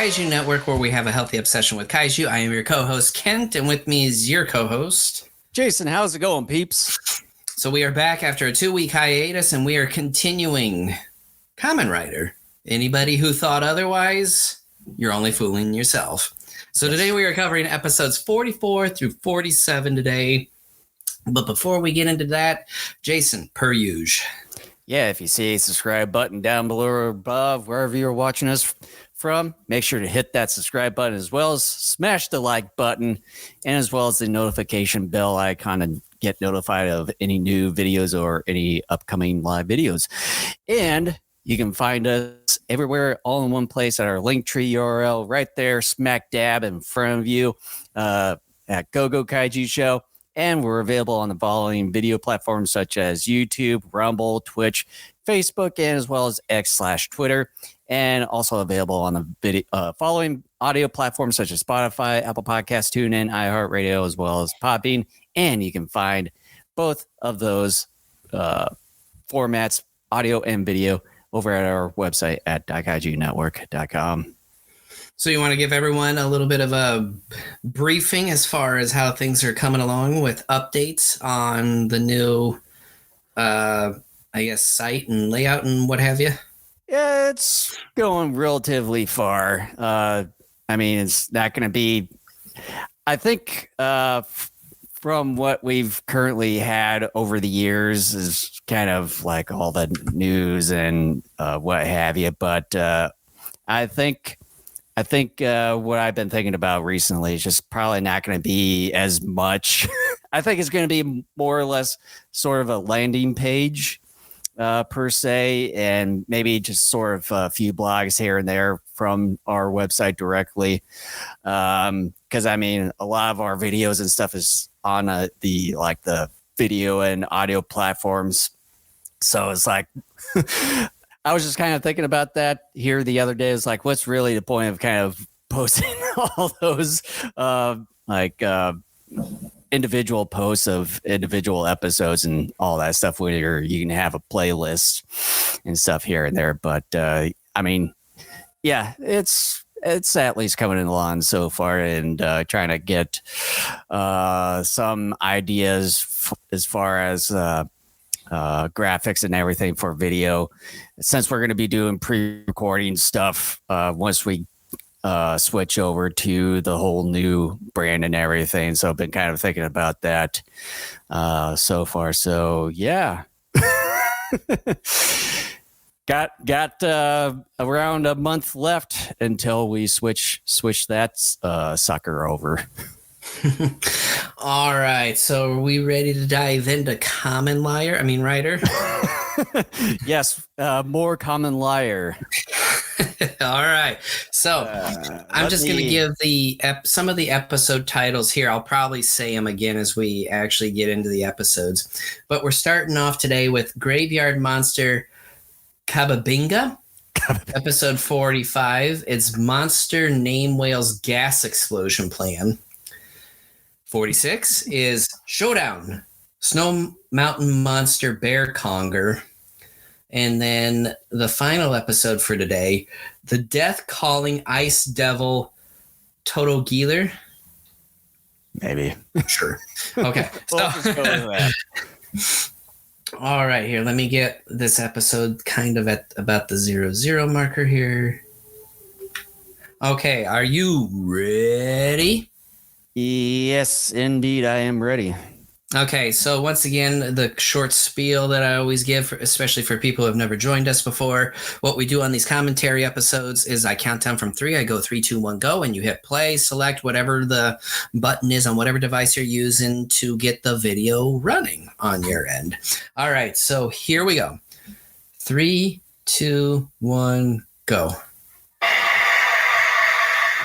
Daikaiju Network, where we have a healthy obsession with kaiju. I am your co-host, Kent, and with me is your co-host, Jason. How's it going, peeps? So we are back after a 2-week hiatus, and we are continuing Kamen Rider. Anybody who thought otherwise, you're only fooling yourself. So today we are covering episodes 44 through 47 today. But before we get into that, Jason, per usual. Yeah, if you see a subscribe button down below or above, wherever you're watching us from, make sure to hit that subscribe button, as well as smash the like button, and as well as the notification bell icon, and get notified of any new videos or any upcoming live videos. And you can find us everywhere, all in one place, at our Linktree URL right there, smack dab in front of you, at GoGo Kaiju Show. And we're available on the following video platforms such as YouTube, Rumble, Twitch, Facebook, and as well as X/Twitter. And also available on the video, following audio platforms such as Spotify, Apple Podcasts, TuneIn, iHeartRadio, as well as Podbean. And you can find both of those formats, audio and video, over at our website at daikaijunetwork.com. So you want to give everyone a little bit of a briefing as far as how things are coming along with updates on the new, site and layout and what have you? Yeah, it's going relatively far. It's not going to be, I think, from what we've currently had over the years is kind of like all the news and what have you. But I think what I've been thinking about recently is just probably not going to be as much. I think it's going to be more or less sort of a landing page per se, and maybe just sort of a few blogs here and there from our website directly. Because a lot of our videos and stuff is on the video and audio platforms. So it's like, I was just kind of thinking about that here the other day. It's like, what's really the point of kind of posting all those individual posts of individual episodes and all that stuff, where you can have a playlist and stuff here and there. But it's at least coming along so far, and trying to get some ideas as far as graphics and everything for video, since we're going to be doing pre-recording stuff once we switch over to the whole new brand and everything. So I've been kind of thinking about that so far. So yeah. Got around a month left until we switch that sucker over. All right, so are we ready to dive into Kamen Rider? Yes, more Kamen Rider. All right, so I'm just going to give some of the episode titles here. I'll probably say them again as we actually get into the episodes. But we're starting off today with Graveyard Monster Kababinga. Episode 45. It's Monster Name Whale's Gas Explosion Plan. 46 is Showdown, Snow Mountain Monster Bear Conger. And then the final episode for today, The Death Calling Ice Devil Toto Geeler. Maybe. Sure. Okay. Let's go with that. All right, here. Let me get this episode kind of at about the 00 marker here. Okay, are you ready? Yes, indeed, I am ready. Okay, so once again, the short spiel that I always give, especially for people who have never joined us before, what we do on these commentary episodes is I count down from 3. I go 3, 2, 1, go, and you hit play, select whatever the button is on whatever device you're using to get the video running on your end. All right, so here we go. 3, 2, 1, go.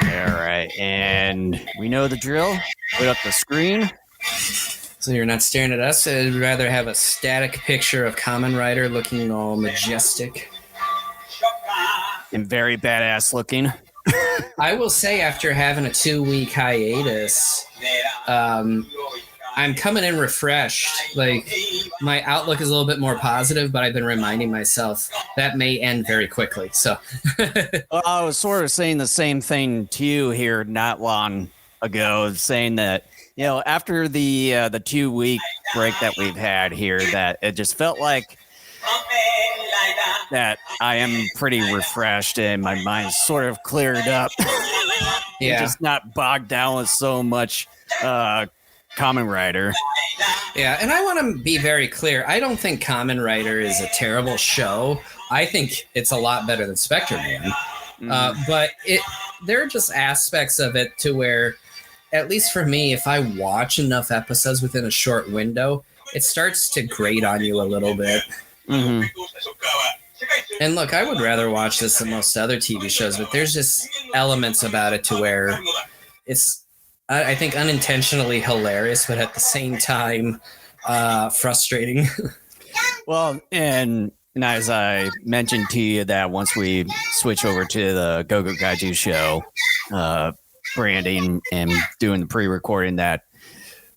All right, and we know the drill. Put up the screen. So you're not staring at us. I'd rather have a static picture of Kamen Rider looking all majestic. And very badass looking. I will say, after having a 2-week hiatus, I'm coming in refreshed. Like, my outlook is a little bit more positive, but I've been reminding myself that may end very quickly. So Well, I was sort of saying the same thing to you here not long ago, saying that, after the 2-week break that we've had here, that it just felt like that I am pretty refreshed and my mind's sort of cleared up. yeah. Just not bogged down with so much Kamen Rider. Yeah, and I want to be very clear. I don't think Kamen Rider is a terrible show. I think it's a lot better than Spectre Man. But there are just aspects of it to where, at least for me, if I watch enough episodes within a short window, it starts to grate on you a little bit. Mm-hmm. And look, I would rather watch this than most other TV shows, but there's just elements about it to where it's, I think, unintentionally hilarious, but at the same time, frustrating. Well, and as I mentioned to you that once we switch over to the Gogo-Kaiju show, branding and doing the pre-recording, that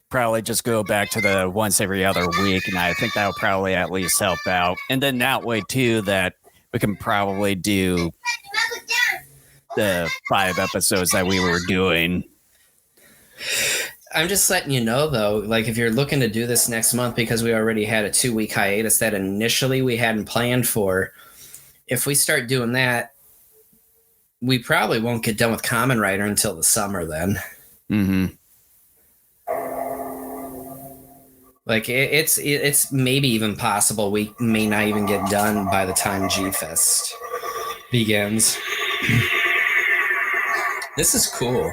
probably just go back to the once every other week, and I think that'll probably at least help out. And then that way too, that we can probably do the 5 episodes that we were doing. I'm just letting you know, though, like, if you're looking to do this next month, because we already had a 2-week hiatus that initially we hadn't planned for, if we start doing that, we probably won't get done with Kamen Rider until the summer then. Mm-hmm. Like, it's maybe even possible we may not even get done by the time G-Fest begins. This is cool.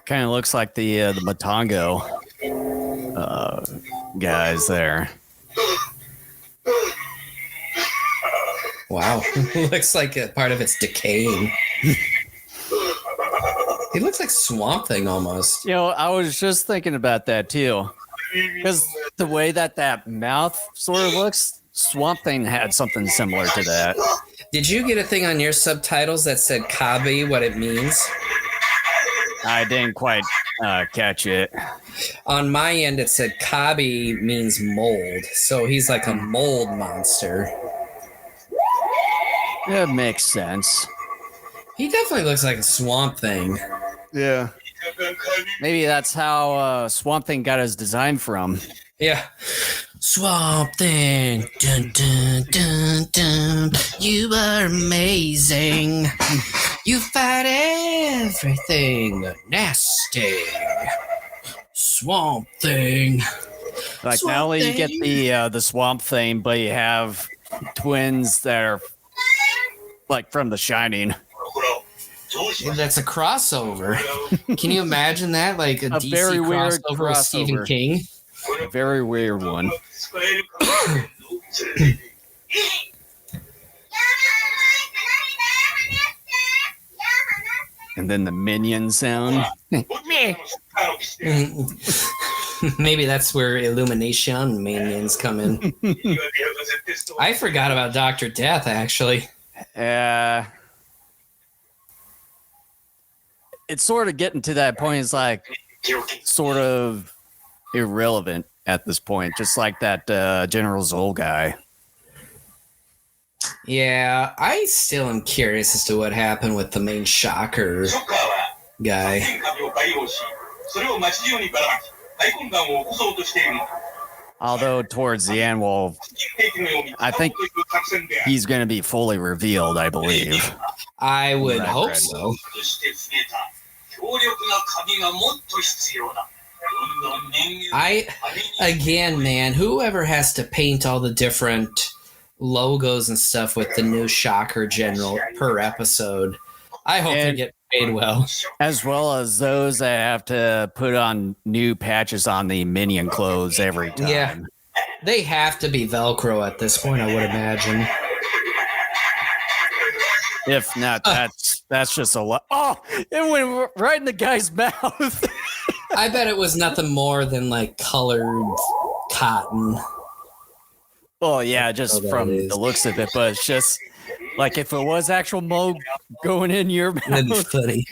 Kind of looks like the Matango guys there. Wow. Looks like a part of it's decaying. He looks like Swamp Thing almost. I was just thinking about that too. Because the way that mouth sort of looks, Swamp Thing had something similar to that. Did you get a thing on your subtitles that said Kabi, what it means? I didn't quite catch it. On my end, it said Kabi means mold. So he's like a mold monster. That makes sense. He definitely looks like a Swamp Thing. Yeah. Maybe that's how Swamp Thing got his design from. Yeah. Swamp Thing. Dun, dun, dun, dun. You are amazing. You fight everything nasty. Swamp Thing. Like, Swamp not only Thing. you get the Swamp Thing, but you have twins that are like from The Shining. That's a crossover. Can you imagine that? Like a DC very weird crossover with Stephen crossover. King? A very weird one. And then the minion sound. Maybe that's where Illumination minions come in. I forgot about Dr. Death, actually. It's sort of getting to that point. It's like sort of irrelevant at this point, just like that General Zol guy. Yeah, I still am curious as to what happened with the main Shocker guy. Although towards the end, well, I think he's going to be fully revealed, I believe. I would hope so. Again, man, whoever has to paint all the different logos and stuff with the new Shocker General per episode, I hope they get paid well. As well as those that have to put on new patches on the minion clothes every time. Yeah, they have to be Velcro at this point, I would imagine. If not, that's just a lot. Oh, it went right in the guy's mouth. I bet it was nothing more than like colored cotton. Well, yeah, just from the looks of it, but it's just like if it was actual mold going in your mouth. That'd be funny.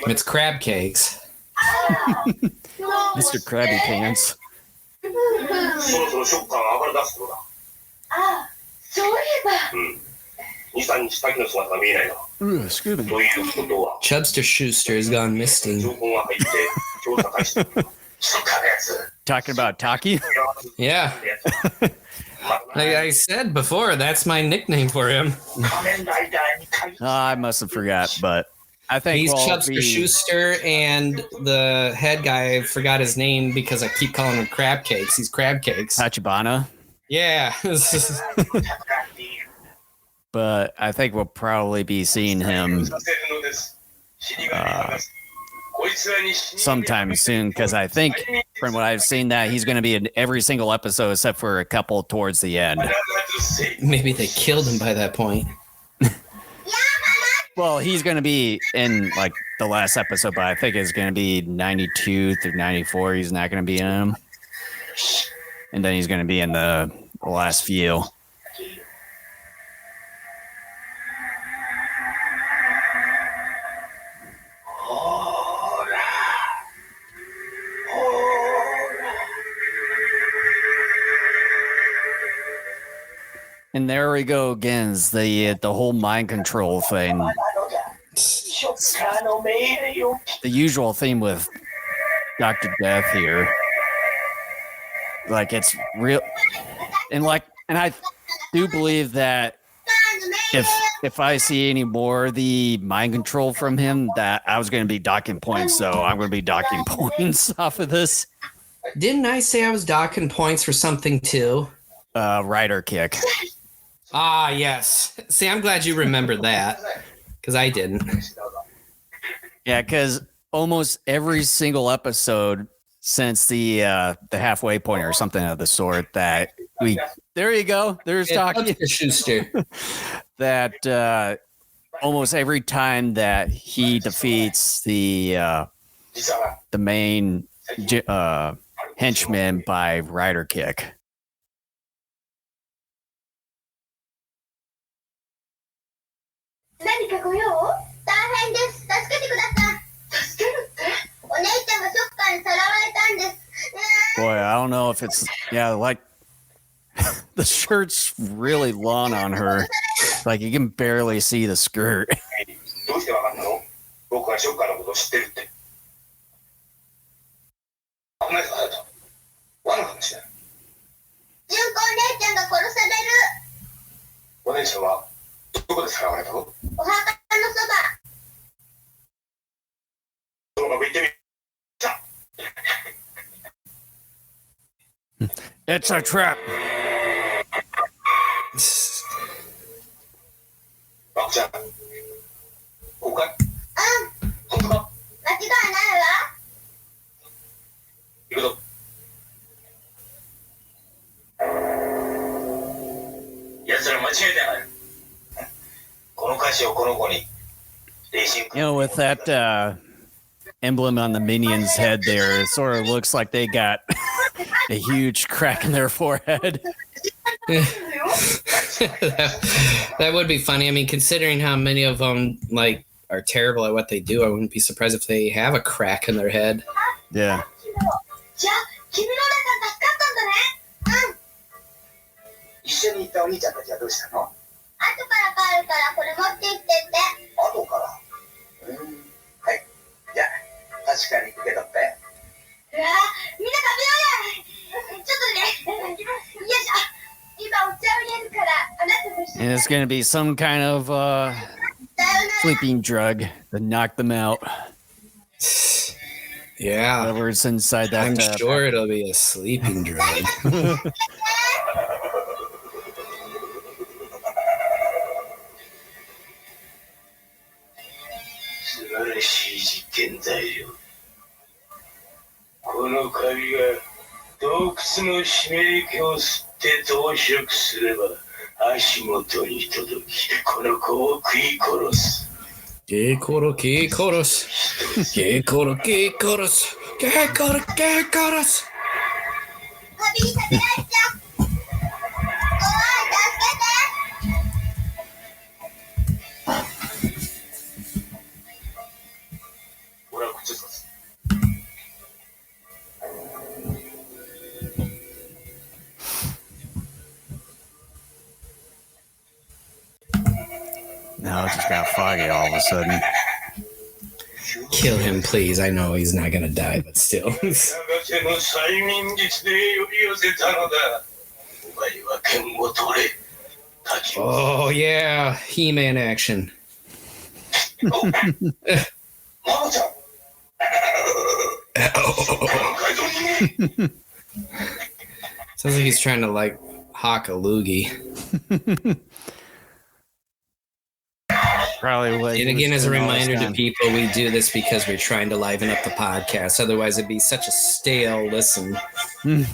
It's crab cakes. Mr. Krabby Pants. そろそろショッカーが暴れ出す頃だ。ああ、そういえば。2、3日先の姿が見えないな。Excuse me. ということは。 Chubster Schuster has gone missing. 情報が入って調査開始だ。ショッカーのやつ。 Talking about Taki? Yeah. Like I said before, that's my nickname for him. I must have forgot, but I think He's we'll Chubster be- Schuster, and the head guy, I forgot his name because I keep calling him crab cakes. He's crab cakes. Tachibana. Yeah. But I think we'll probably be seeing him sometime soon, because I think from what I've seen that he's going to be in every single episode except for a couple towards the end. Maybe they killed him by that point. Well, he's going to be in like the last episode, but I think it's going to be 92 through 94. He's not going to be in them. And then he's going to be in the last few. And there we go again, is the whole mind control thing. The usual theme with Dr. Death here. Like, it's real. And I do believe that if I see any more of the mind control from him, that I was going to be docking points. So I'm going to be docking points off of this. Didn't I say I was docking points for something too? Rider kick. Ah, yes. See, I'm glad you remembered that, because I didn't. Yeah, because almost every single episode since the halfway point or something of the sort that there you go. There's talking Schuster. that almost every time that he defeats the main henchman by rider kick. Boy, I don't know if it's like the shirt's really long on her. Like you can barely see the skirt. どうしてわかったの？僕はショッカーのことを知ってるって。危ないぞ、隼人。罠かもしれない。純子お姉ちゃんが殺される。お姉ちゃんはどこでさらわれたの？お墓のそば。そのまま行ってみ。さあ。 It's a trap. バクちゃん。ここかい？うん。本当か？間違いないわ。行くぞ。奴ら間違えてない。この歌詞をこの子に。You know, with that emblem on the minion's head there, it sort of looks like they got a huge crack in their forehead. That would be funny. I mean, considering how many of them like are terrible at what they do, I wouldn't be surprised if they have a crack in their head. Yeah. 一緒に行ったお兄ちゃんたちはどうしたの？後から帰るからこれ持って行ってって。後から。はい。じゃあ確かに受け取って。うわみんな食べようよ。ちょっとね。よいしょ。今お茶を入れるからあなたも一緒に。 And it's going to be some kind of sleeping drug to knock them out. Yeah. Whatever's inside that. I'm sure it'll be a sleeping drug. 素晴らしい実験材料。このカビが洞窟の使命気を吸って増殖すれば足元に届きこの子を食い殺す。ゲコロゲコロス。ゲコロゲコロス。ゲコロゲコロス。カビに食べられちゃう。おい、助けて。foggy all of a sudden. Kill him, please. I know he's not gonna die, but still. Oh yeah, He-Man action. Sounds like he's trying to like hawk a loogie. Probably what. And again, as a reminder to people, we do this because we're trying to liven up the podcast. Otherwise, it'd be such a stale listen. And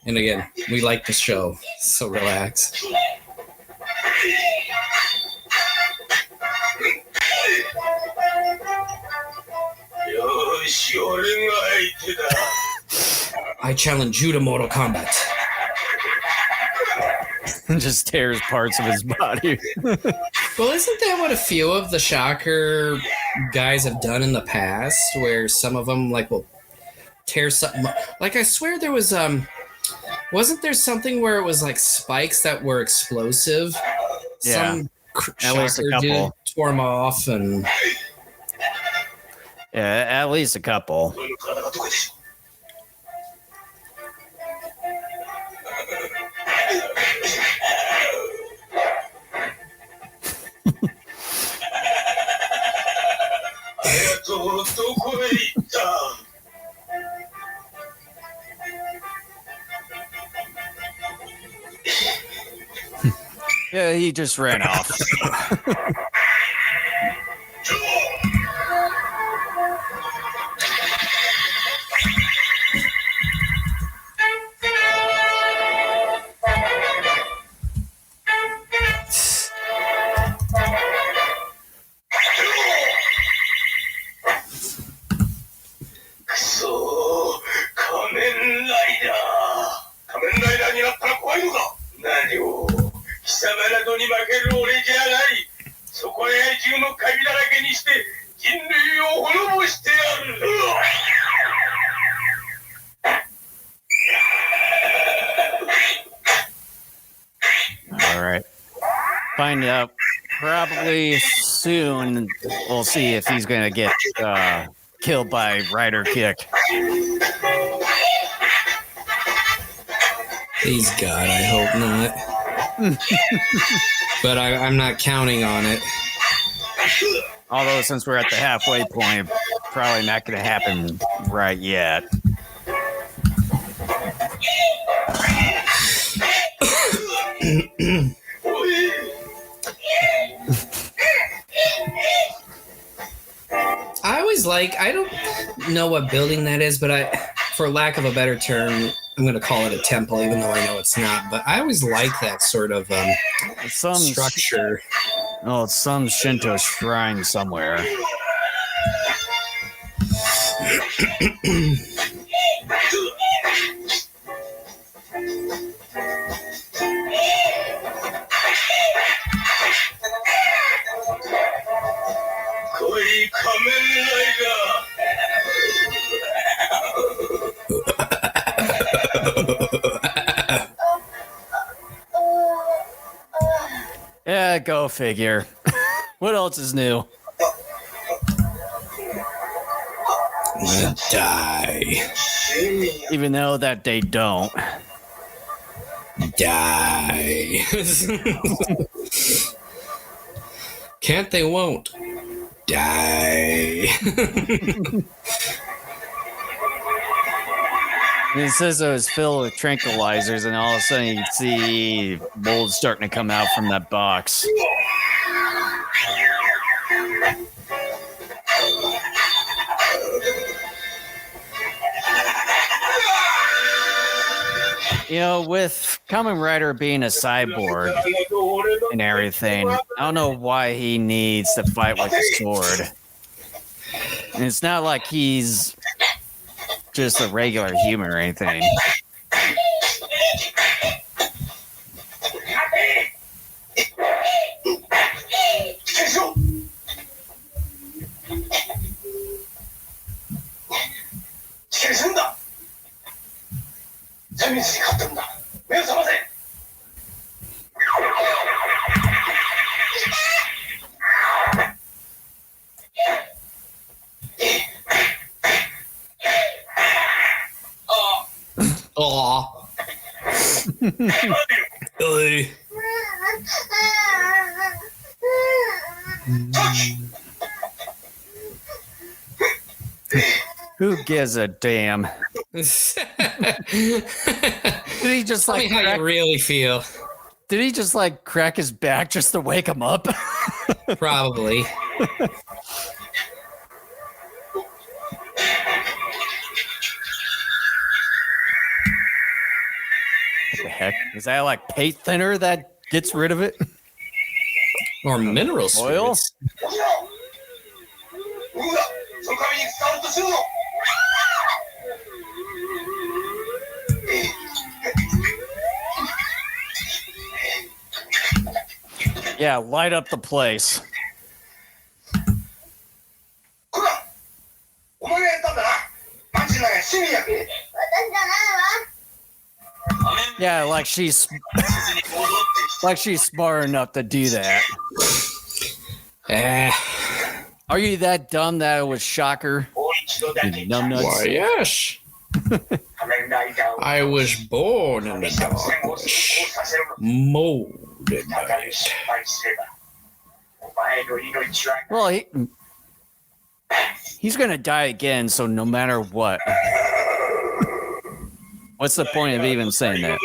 again, we like the show, so relax. I challenge you to Mortal Kombat. Just tears parts of his body. Well, isn't that what a few of the Shocker guys have done in the past? Where some of them like will tear something. Like I swear there was wasn't there something where it was like spikes that were explosive? Yeah, some at least a Shocker dude couple. tore them off, and Yeah, at least a couple. Yeah, he just ran off. All right. Find out probably soon. We'll see if he's going to get killed by Rider Kick. please God, I hope not. But I'm not counting on it. Although since we're at the halfway point, probably not going to happen right yet. I always I don't know what building that is, but for lack of a better term, I'm going to call it a temple, even though I know it's not. But I always like that sort of structure. Oh, it's some Shinto shrine somewhere. Yeah, go figure. What else is new? Die. Even though that they don't. Die. Can't they won't. Die. It says it was filled with tranquilizers, and all of a sudden you see mold starting to come out from that box. You know, with Kamen Rider being a cyborg and everything, I don't know why he needs to fight with a sword. And it's not like he's just a regular human or anything. Aw. Who gives a damn? Did he just Tell me how you really feel. Did he just like crack his back just to wake him up? Probably. The heck? Is that like paint thinner that gets rid of it? Or mineral Oil? spirits. Yeah, light up the place. Yeah, like she's smart enough to do that. Are you that dumb that it was shocker? You numbnuts? Why, yes. I was born in the darkness, molded by it. Well, he's gonna die again, so no matter what. What's the point of even saying that?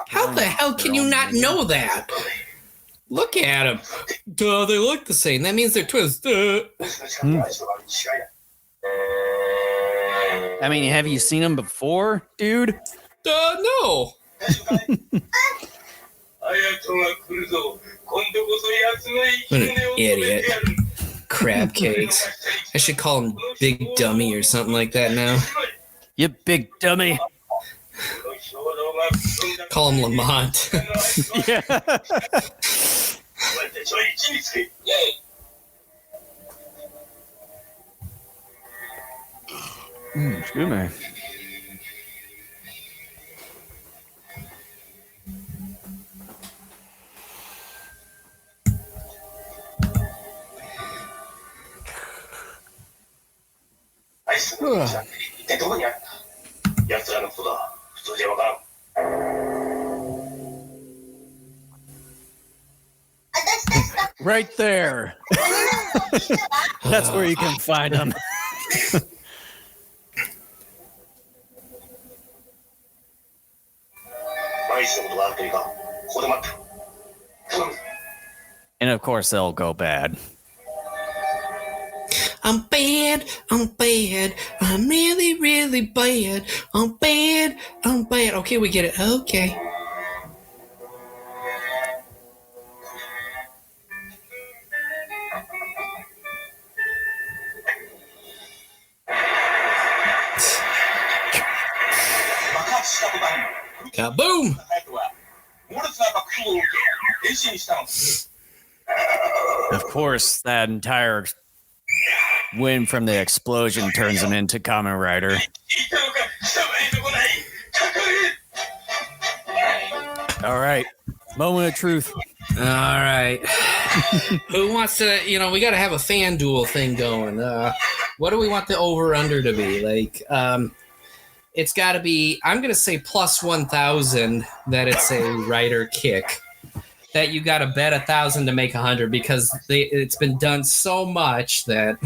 How the hell can you not know that? Look at them. Duh, they look the same. That means they're twins. Duh. I mean, have you seen him before, dude? No. What an idiot. Crab cakes. I should call him Big Dummy or something like that now. You big dummy. Call him Lamont. Yeah. Excuse me. Right there. That's where you can find them. And of course, they'll go bad. I'm bad, I'm really, really bad. I'm bad. Okay, we get it. Okay. Kaboom! Of course, that entire wind from the explosion turns him into Kamen Rider. All right. Moment of truth. All right. Who wants to, we got to have a fan duel thing going. What do we want the over-under to be? Like, it's got to be, I'm going to say plus 1,000 that it's a rider kick. That you got to bet 1,000 to make 100 because it's been done so much that.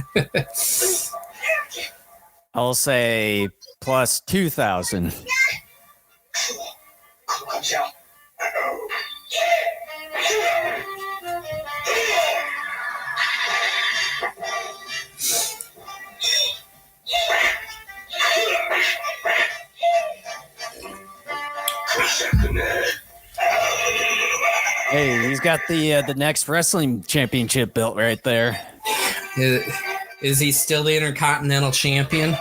I'll say plus 2,000. Hey, he's got the next wrestling championship belt right there. Is he still the Intercontinental Champion?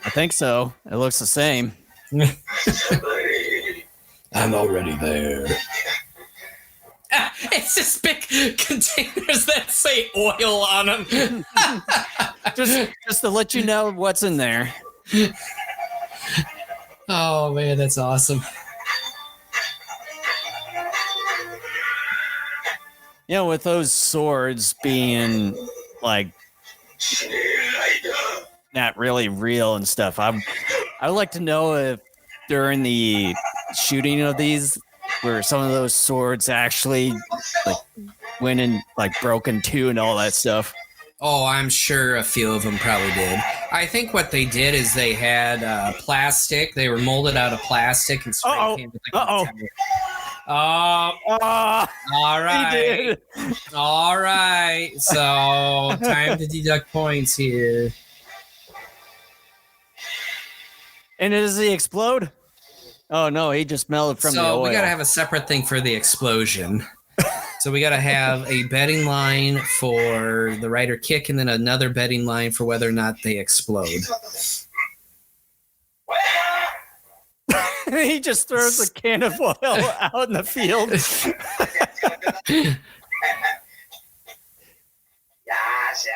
I think so. It looks the same. I'm already there. It's just big containers that say oil on them. just to let you know what's in there. Oh man, that's awesome. You know, with those swords being like not really real and stuff, I'd like to know if during the shooting of these, where some of those swords actually like went and like broken too and all that stuff. Oh, I'm sure a few of them probably did. I think what they did is they had plastic. They were molded out of plastic and spray painted. All right. All right. So time to deduct points here. And does he explode? Oh no, he just melted from the oil. So we gotta have a separate thing for the explosion. So we gotta have a betting line for the rider kick, and then another betting line for whether or not they explode. He just throws a can of oil out in the field.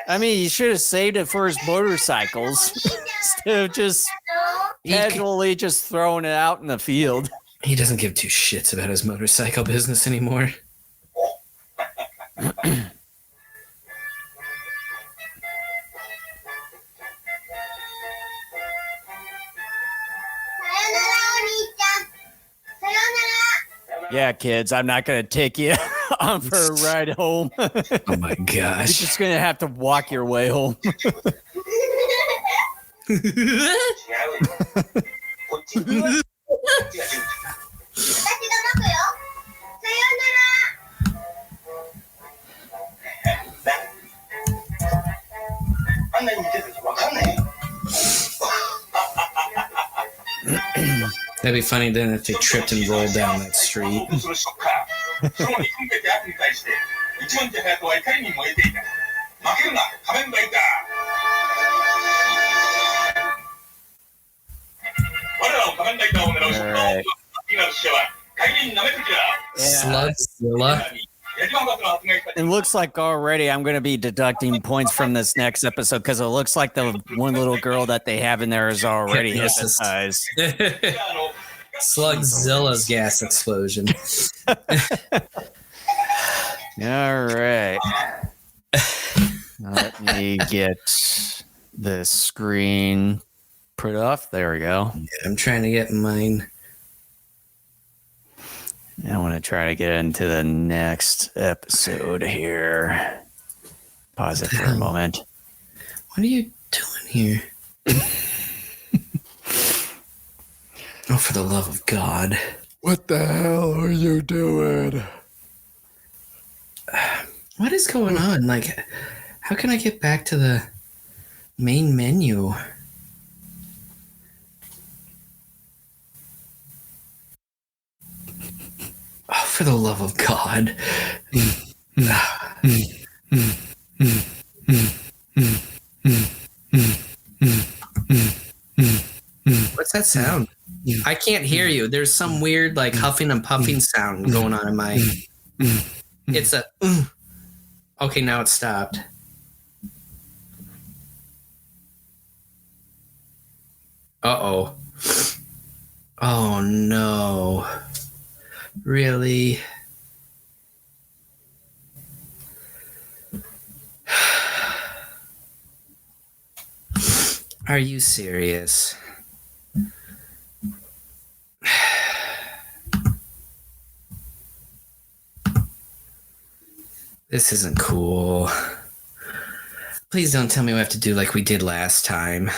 I mean, he should have saved it for his motorcycles instead of just casually just throwing it out in the field. He doesn't give two shits about his motorcycle business anymore. Yeah, kids, I'm not going to take you on for a ride home. Oh my gosh. You're just going to have to walk your way home. That'd be funny then if they tripped and rolled down that street. Sludzilla. It looks like already I'm going to be deducting points from this next episode because it looks like the one little girl that they have in there is already hypnotized. Slugzilla's gas explosion. All right. Let me get the screen put off. There we go. Yeah, I'm trying to get mine. I want to try to get into the next episode here. Pause it for a moment. What are you doing here? Oh, for the love of God. What the hell are you doing? What is going on? Like, how can I get back to the main menu? Oh, for the love of God. What's that sound? I can't hear you. There's some weird, like, huffing and puffing sound going on in my... It's a... Okay, now it stopped. Uh-oh. Oh, no. Really? Are you serious? This isn't cool. Please don't tell me we have to do like we did last time.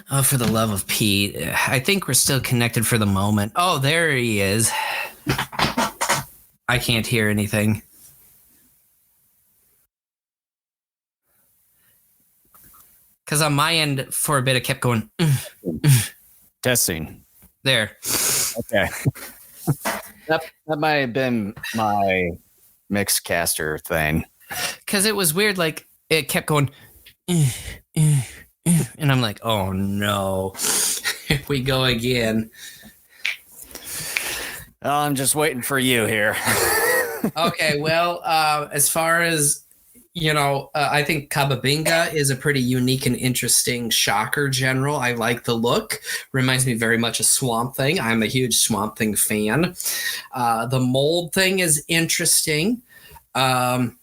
Oh, for the love of Pete. I think we're still connected for the moment. Oh, there he is. I can't hear anything. Because on my end, for a bit, it kept going. Testing. There. Okay. That might have been my Mixcaster thing. Because it was weird. Like, it kept going. And I'm like, oh, no. Here we go again. I'm just waiting for you here. Okay, well, as far as I think Kababinga is a pretty unique and interesting shocker general. I like the look. Reminds me very much of Swamp Thing. I'm a huge Swamp Thing fan. The mold thing is interesting. The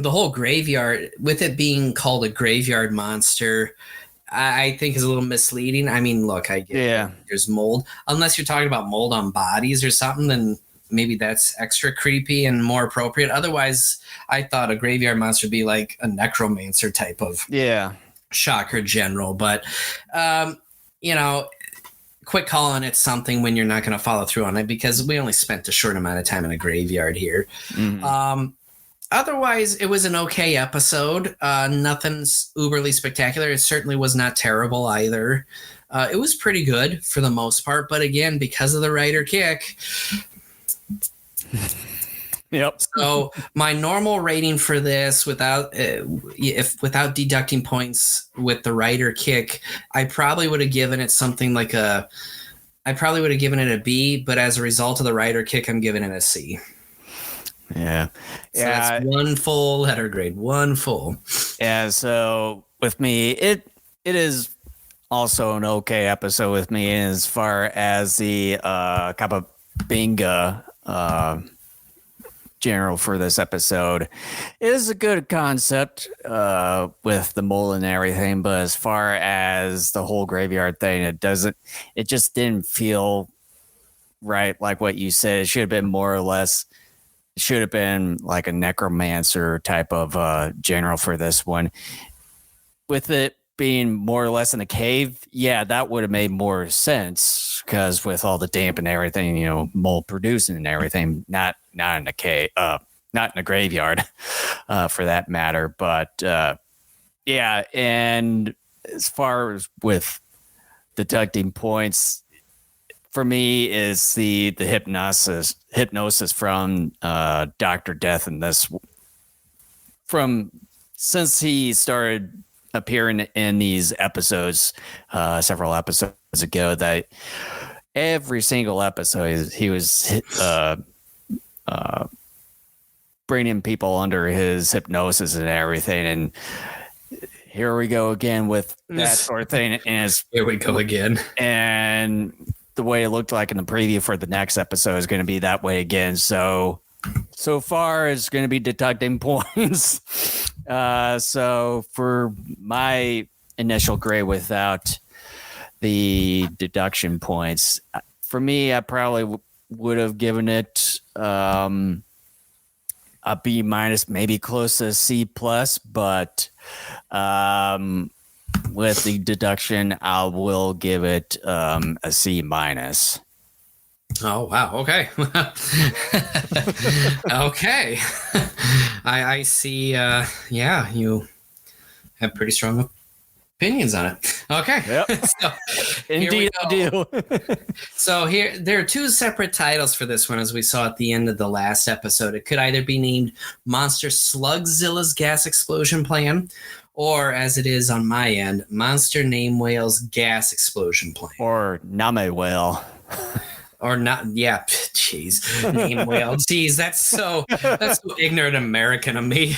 whole graveyard, with it being called a graveyard monster, I think is a little misleading. I mean, look, I get it. There's mold. Unless you're talking about mold on bodies or something, then maybe that's extra creepy and more appropriate. Otherwise, I thought a graveyard monster would be like a necromancer type of shocker general. But, quit calling it something when you're not going to follow through on it, because we only spent a short amount of time in a graveyard here. Mm-hmm. Otherwise, it was an okay episode. Nothing's uberly spectacular. It certainly was not terrible either. It was pretty good for the most part. But again, because of the writer kick... Yep. So my normal rating for this, without deducting points with the writer kick, I probably would have given it something like a B. But as a result of the writer kick, I'm giving it a C. Yeah. So that's one full letter grade. One full. Yeah. So with me, it is also an okay episode with me as far as the Kababinga general for this episode. It is a good concept with the mole and everything, but as far as the whole graveyard thing, it just didn't feel right. Like what you said, it should have been more or less, it should have been like a necromancer type of general for this one. With it being more or less in a cave, that would have made more sense, because with all the damp and everything, mold producing and everything, not in a cave, not in a graveyard, for that matter. But and as far as with deducting points, for me is the hypnosis from Dr. Death in this, since he started appearing in these episodes several episodes ago, that every single episode he was bringing people under his hypnosis and everything. And here we go again with that sort of thing. And here we go again. And the way it looked like in the preview for the next episode is going to be that way again. So far it's going to be deducting points. So for my initial grade without the deduction points, for me, I probably would have given it a B minus, maybe close to C plus, but with the deduction, I will give it a C minus. Oh, wow. Okay. Okay. I see. You have pretty strong opinions on it. Okay. Yep. So, indeed, I do. So there are two separate titles for this one, as we saw at the end of the last episode. It could either be named Monster Slugzilla's Gas Explosion Plan, or as it is on my end, Monster Name Whale's Gas Explosion Plan. Or Name Whale. Or not, jeez, name whale. Jeez, that's so ignorant American of me.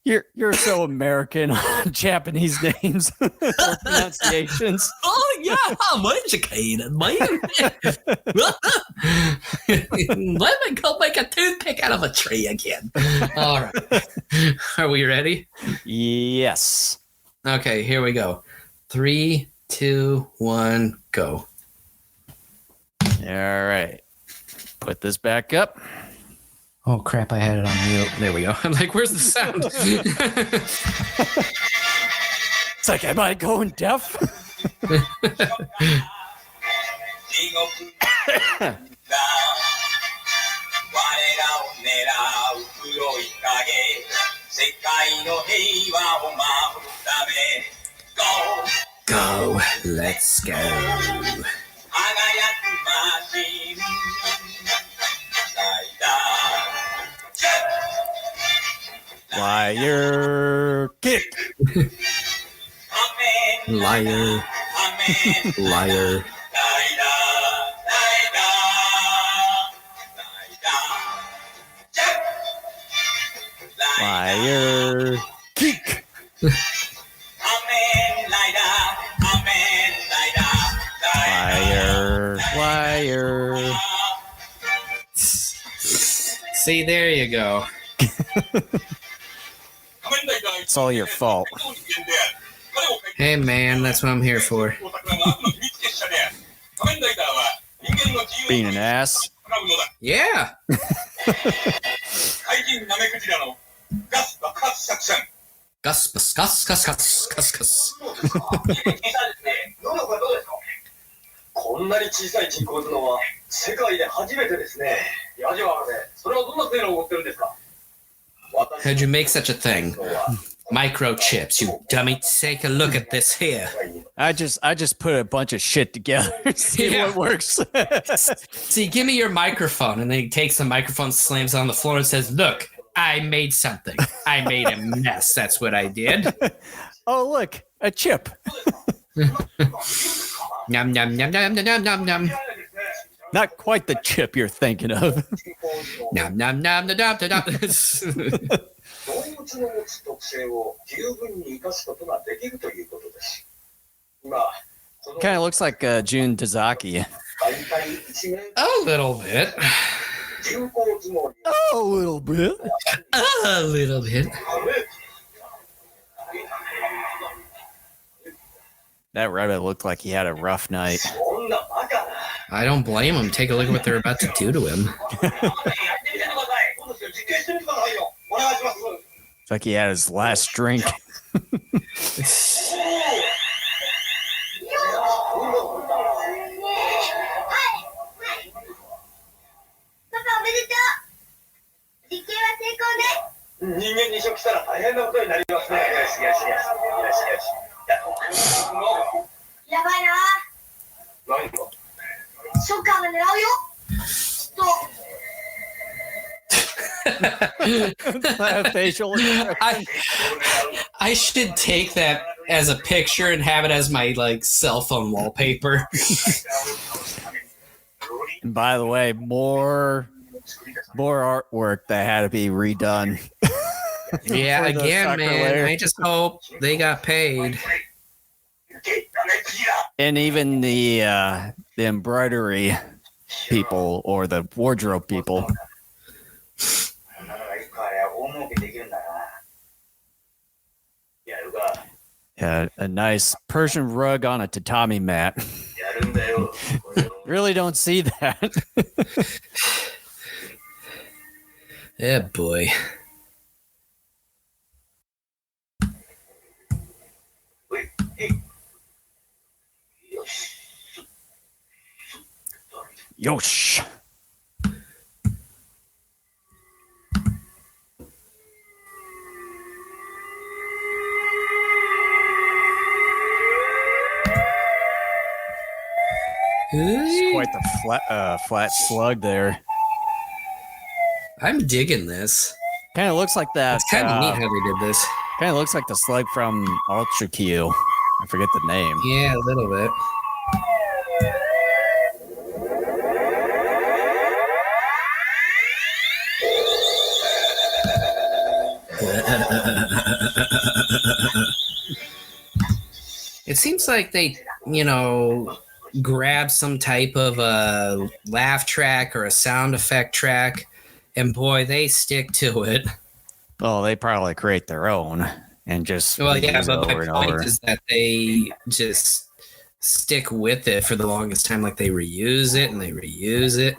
You're so American on Japanese names or pronunciations. Oh yeah, I'm educated, man. Let me go make a toothpick out of a tree again. All right, are we ready? Yes. Okay, here we go. 3, 2, 1, go. All right. Put this back up. Oh, crap. I had it on mute. There we go. I'm like, where's the sound? It's like, am I going deaf? Go. Let's go. Liar kick. Liar. Liar. Fire. Geek. Fire. Fire. See, there you go. It's all your fault. Hey, man, that's what I'm here for. Being an ass. Yeah. Gus, gus, gus, gus, gus, gus, gus. こんなに小さい人工頭脳は世界で初めてですね。ヤジ博士、それはどんな性能を持ってるんですか？ How'd you make such a thing? Microchips, you dummy. Take a look at this here. I just put a bunch of shit together. See Yeah. what works. See, give me your microphone. And then he takes the microphone, slams it on the floor, and says, look, I made something. I made a mess. That's what I did. Oh, look, a chip. Num, num, num, num, num, num, num. Not quite the chip you're thinking of. Num, num, num, num, num, num. 動物の持つ特性を十分に生かすことができるということです。今、この Kind of looks like Jun Tazaki. 大体1メー A little bit. 人工頭脳に A little bit. A little bit. That rabbit looked like he had a rough night. そんなバカな。 I don't blame him. Take a look at what they're about to do to him. やってみてください。そうですよ。実験してみてくださいよ。お願いします。 It's like he had his last drink. Papa, 人間に移植したら大変なことになりますね。よしよしよしよしよし。やばいな。何が？ショッカーが狙うよ。Facial. I should take that as a picture and have it as my like cell phone wallpaper. And by the way, more artwork that had to be redone. Yeah, For the again, sucker man. layer. I just hope they got paid. And even the embroidery people or the wardrobe people. Yeah, a nice Persian rug on a tatami mat. Really don't see that. Yeah, boy. Yosh. It's quite the flat slug there. I'm digging this. Kind of looks like that. It's kind of neat how they did this. Kind of looks like the slug from Ultra Q. I forget the name. Yeah, a little bit. It seems like they, grab some type of a laugh track or a sound effect track, and boy, they stick to it. Oh, they probably create their own and just Well, yeah, reuse but it my over and point over. is that they just stick with it for the longest time. Like they reuse it and they reuse it.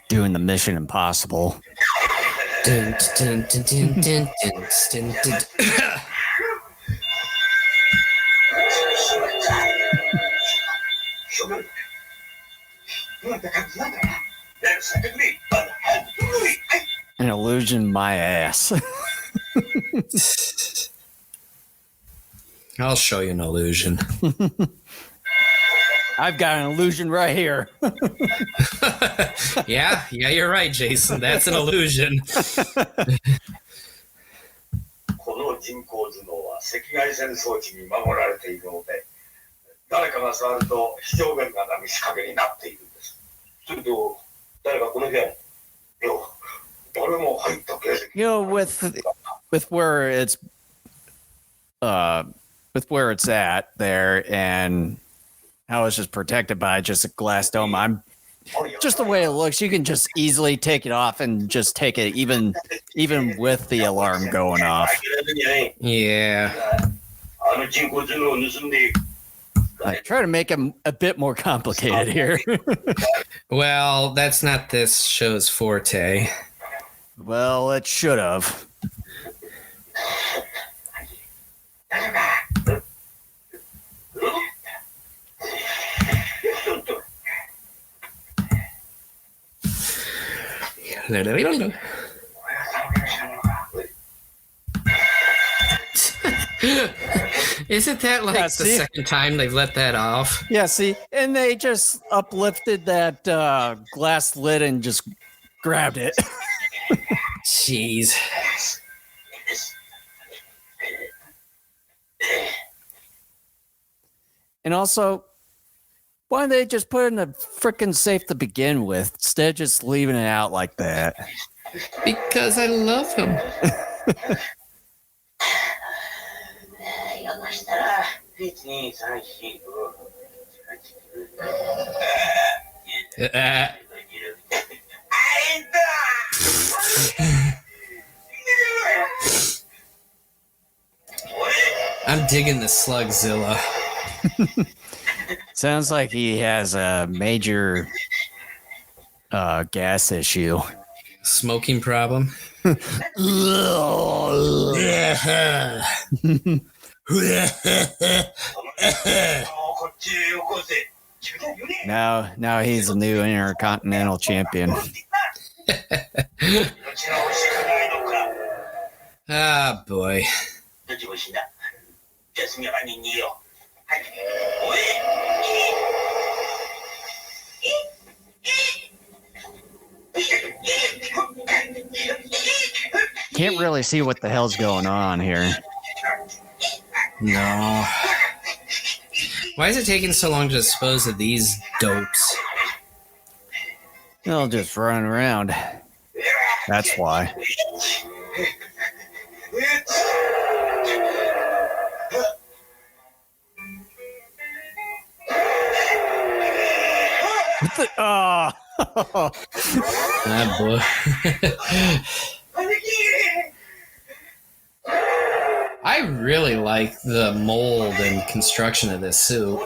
Doing the Mission Impossible. Dun, dun, dun, dun, dun, dun, dun, dun. An illusion, my ass. I'll show you an illusion. I've got an illusion right here. Yeah, you're right, Jason. That's an illusion. この人工頭脳は赤外線装置に守られているので、誰かが触ると非常弁が鳴る仕掛けになっているんです。すると、誰かこの部屋に、誰も入った形跡。You know, with where it's at there, and how it's just protected by just a glass dome. Just the way it looks, you can just easily take it off and just take it, even with the alarm going off. Yeah. I try to make them a bit more complicated here. Well, that's not this show's forte. Well, it should have. Isn't that like the second time they've let that off? Yeah, see, and they just uplifted that glass lid and just grabbed it. Jeez. And also, why don't they just put it in a freaking safe to begin with instead of just leaving it out like that? Because I love him. I'm digging the Slugzilla. Sounds like he has a major gas issue. Smoking problem. Now he's a new intercontinental champion. Ah, boy. Can't really see what the hell's going on here. No. Why is it taking so long to dispose of these dopes? They'll just run around. That's why. Oh. Ah, boy. I really like the mold and construction of this suit.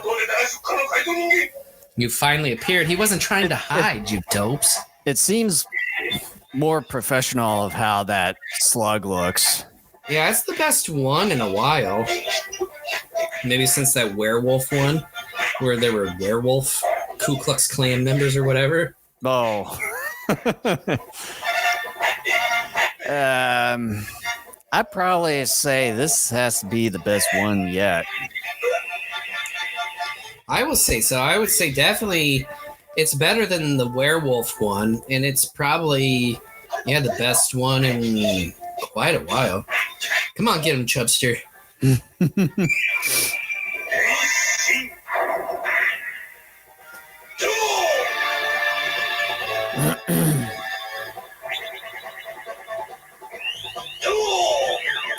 You finally appeared. He wasn't trying to hide, you dopes. It seems more professional of how that slug looks. Yeah, it's the best one in a while. Maybe since that werewolf one, where there were werewolf Ku Klux Klan members or whatever. Oh. I'd probably say this has to be the best one yet. I will say so. I would say definitely it's better than the werewolf one, and it's probably, the best one in quite a while. Come on, get him, Chubster.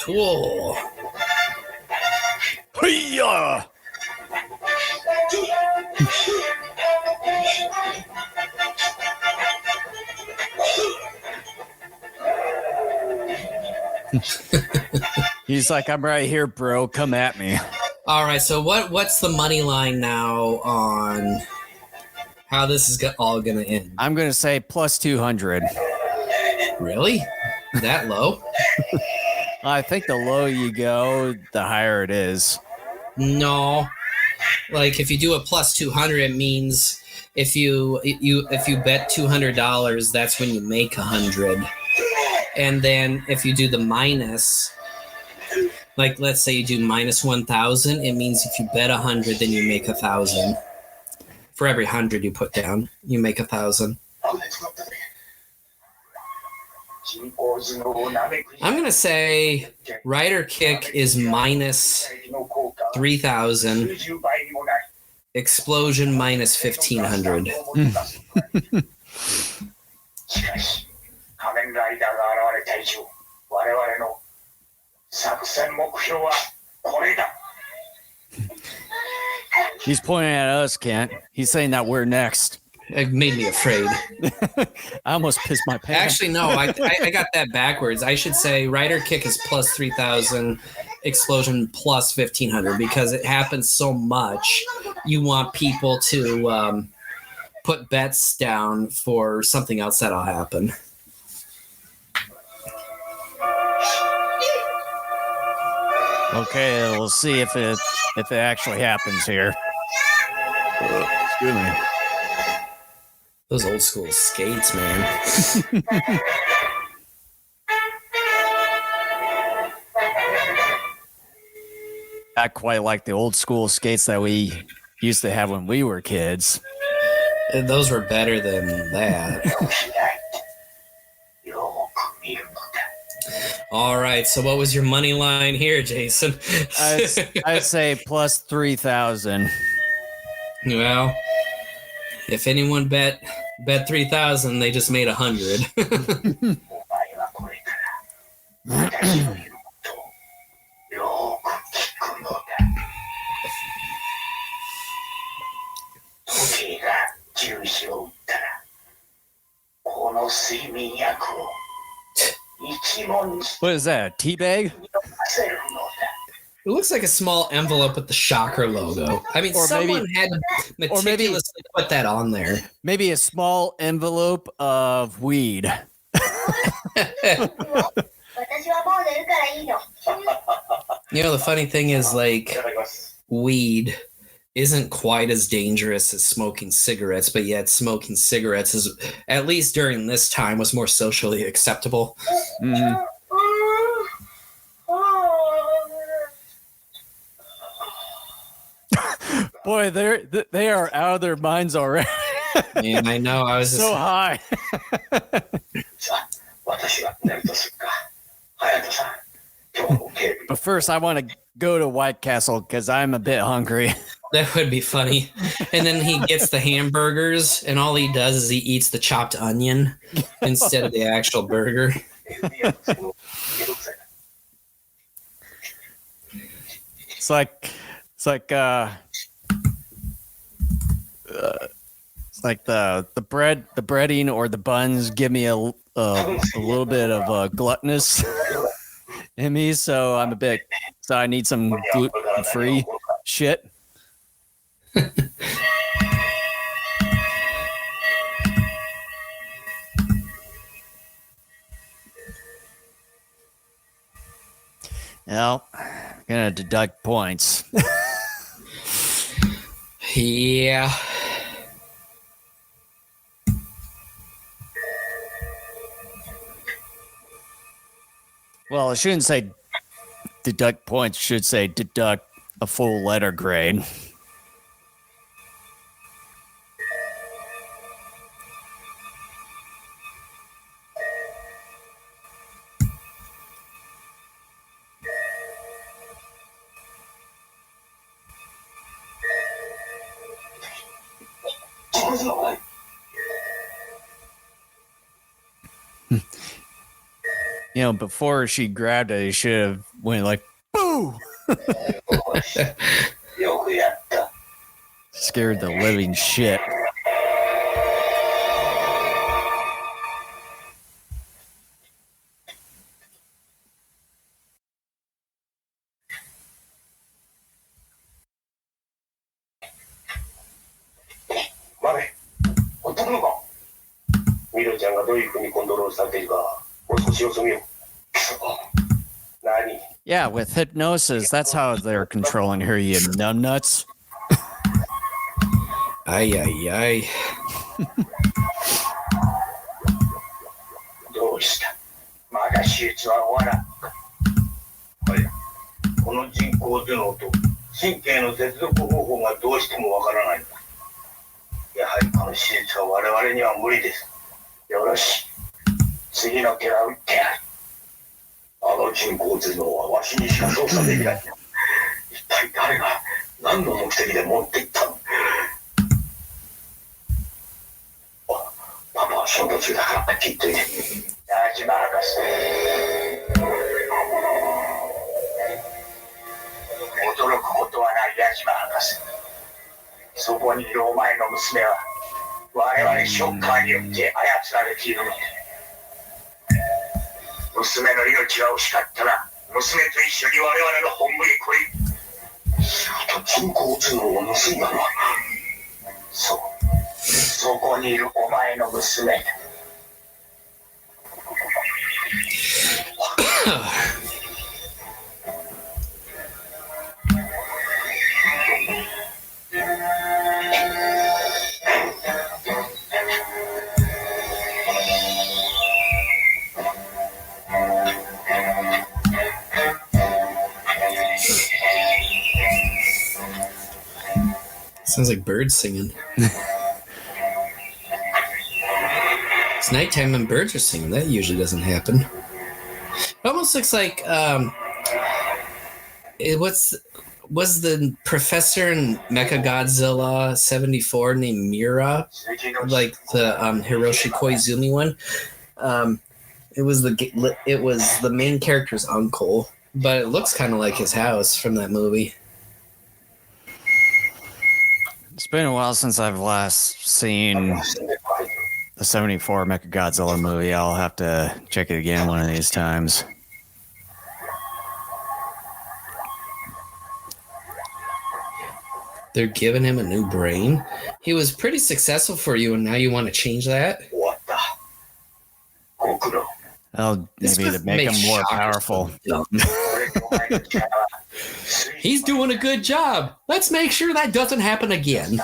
Cool. Hiya! He's like, I'm right here, bro. Come at me. All right. So what's the money line now on how this is all going to end? I'm going to say plus 200. Really? That low? I think the lower you go, the higher it is. No. Like if you do a plus 200, it means if you bet $200, that's when you make 100. And then if you do the minus, like let's say you do minus 1,000, it means if you bet 100, then you make 1,000. For every 100 you put down, you make 1,000. I'm gonna say rider kick is minus 3,000. Explosion minus 1,500. しかし、仮面ライダーが現れた以上、我々の作戦目標はこれだ。He's pointing at us, Kent. He's saying that we're next. It made me afraid. I almost pissed my pants. Actually, no, I got that backwards. I should say rider kick is plus 3,000, explosion plus 1,500 because it happens so much. You want people to put bets down for something else that'll happen. Okay, we'll see if it actually happens here. Excuse me. Those old school skates, man. Not quite like the old school skates that we used to have when we were kids. Those were better than that. All right, so what was your money line here, Jason? I'd say plus 3,000. Well, if anyone bet 3,000, they just made 100. What is that, a tea bag? It looks like a small envelope with the Shocker logo. I mean, Or someone maybe- had to meticulously put that on there. Maybe a small envelope of weed. You know, the funny thing is, like, weed isn't quite as dangerous as smoking cigarettes, but yet smoking cigarettes is, at least during this time, was more socially acceptable. Mhm. Boy, they are out of their minds already. And I know I was just, So high. But first, I want to go to White Castle because I'm a bit hungry. that would be funny. And then he gets the hamburgers, and all he does is he eats the chopped onion instead of the actual burger. It's like the breading or the buns give me a little bit of gluttonous in me, so I need some gluten-free shit. Well, I'm gonna deduct points. Yeah. Well, I shouldn't say deduct points. I should say deduct a full letter grade. You know, before she grabbed it, it should have went like, boo! Scared the living shit. Yeah, with hypnosis, that's how they're controlling her, you numbnuts. Ay, ay, ay. 手術は終わらんのか。はい。この人工頭脳と神経の接続方法がどうしてもわからないんだ。やはりこの手術は我々には無理です。よろしい。次の手は打ってやる。あの人工頭脳はわしにしか操作できない。一体誰が何の目的で持っていったの？パパは仕事中だから聞いといて。矢島博士。驚くことはない矢島博士。そこにいるお前の娘は我々ショッカーによって操られているのだ。娘の命が惜しかったら娘と一緒に我々の本部に来い。すると人工頭脳を盗んだのはそう、そこにいるお前の娘だ。Sounds like birds singing. It's nighttime and birds are singing. That usually doesn't happen. It almost looks like was the professor in Mechagodzilla 74 named Mira, like the Hiroshi Koizumi one. It was the main character's uncle, but it looks kind of like his house from that movie. It's been a while since I've last seen the 74 Mechagodzilla movie. I'll have to check it again one of these times. They're giving him a new brain. He was pretty successful for you, and now you want to change that? Well, maybe to make him more powerful. He's doing a good job. Let's make sure that doesn't happen again.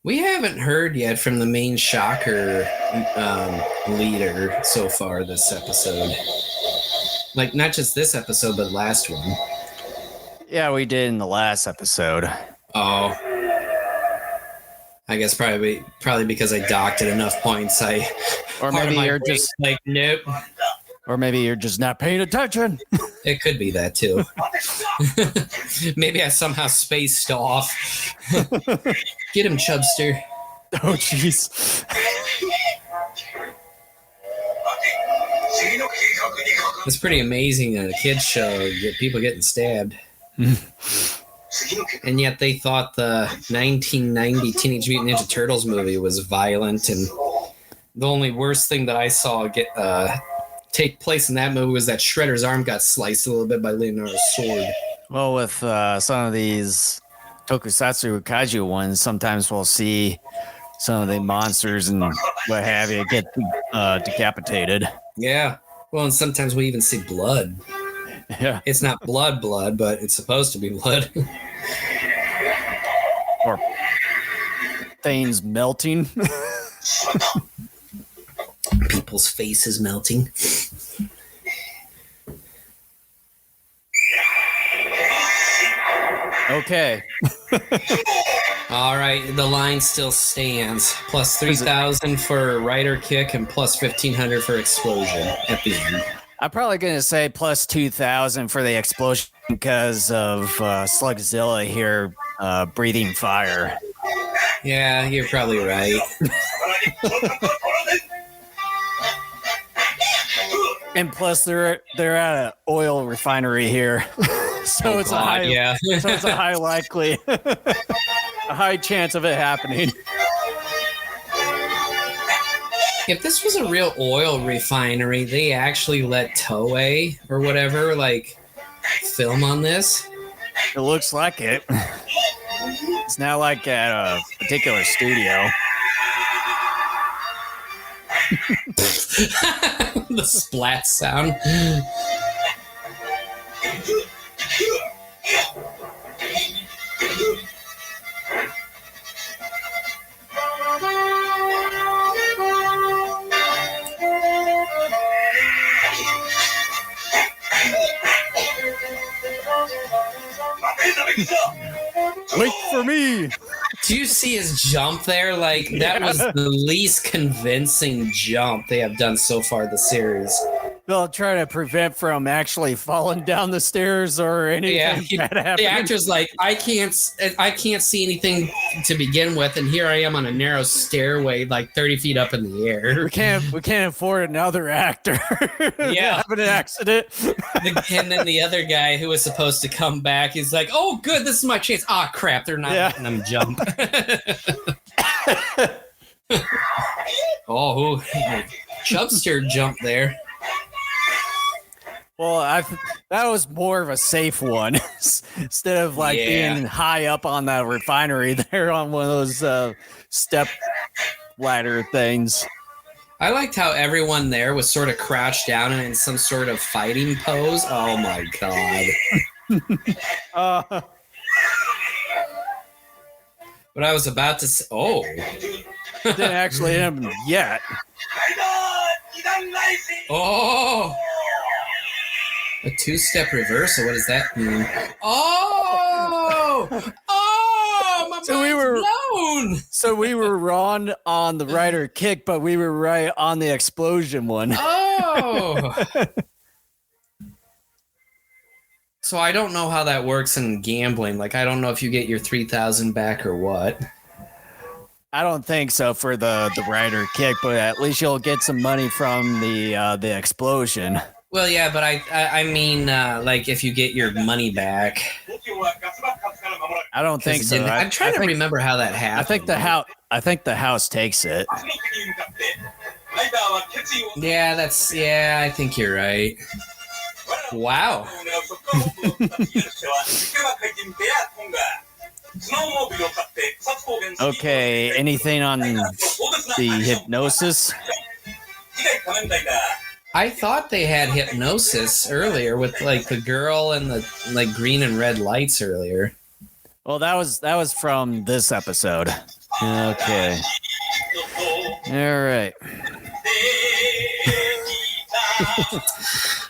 We haven't heard yet from the main Shocker leader so far this episode. Like, not just this episode, but last one. Yeah, we did in the last episode. Oh. I guess probably because I docked at enough points. Or maybe you're just like, nope. Or maybe you're just not paying attention. It could be that too. Maybe I somehow spaced off. Get him, Chubster. Oh, jeez. It's pretty amazing that a kid's show get people getting stabbed. And yet they thought the 1990 Teenage Mutant Ninja Turtles movie was violent, and the only worst thing that I saw take place in that movie was that Shredder's arm got sliced a little bit by Leonardo's sword. Well, with some of these tokusatsu kaiju ones, sometimes we'll see some of the monsters and what have you get decapitated. Yeah. Well, and sometimes we even see blood. Yeah. It's not blood, but it's supposed to be blood. Or things melting. People's faces melting. Okay. All right, the line still stands. Plus 3,000 for rider kick and plus 1,500 for explosion at the end. I'm probably going to say plus 2,000 for the explosion because of Slugzilla here breathing fire. Yeah, you're probably right. And plus, they're at an oil refinery here, so it's a high likely, a high chance of it happening. If this was a real oil refinery, they actually let Toei or whatever film on this. It looks like it. It's not like at a particular studio. The splat sound. Wait for me. Do you see his jump there? Like, that was the least convincing jump they have done so far this series. They'll try to prevent from actually falling down the stairs or anything bad happening. The actor's like, I can't see anything to begin with, and here I am on a narrow stairway, like 30 feet up in the air. We can't afford another actor. Yeah, have an accident. And then the other guy who was supposed to come back, he's like, "Oh, good, this is my chance." Ah, crap, they're not letting him jump. Oh, Chubster jumped there. Well, that was more of a safe one instead of like being high up on the refinery there on one of those step ladder things. I liked how everyone there was sort of crouched down and in some sort of fighting pose. Oh my god. But I was about to say, didn't actually hit him yet. Oh, a two-step reversal. What does that mean? Oh, my So we were wrong on the rider kick, but we were right on the explosion one. Oh. So I don't know how that works in gambling. Like, I don't know if you get your 3,000 back or what. I don't think so for the rider kick, but at least you'll get some money from the explosion. Well, yeah, but I mean, like, if you get your money back. I don't think so. I'm trying to remember how that happened. I think the house takes it. Yeah, I think you're right. Wow. Okay, anything on the hypnosis? I thought they had hypnosis earlier with like the girl and the like green and red lights earlier. Well, that was from this episode. Okay. All right.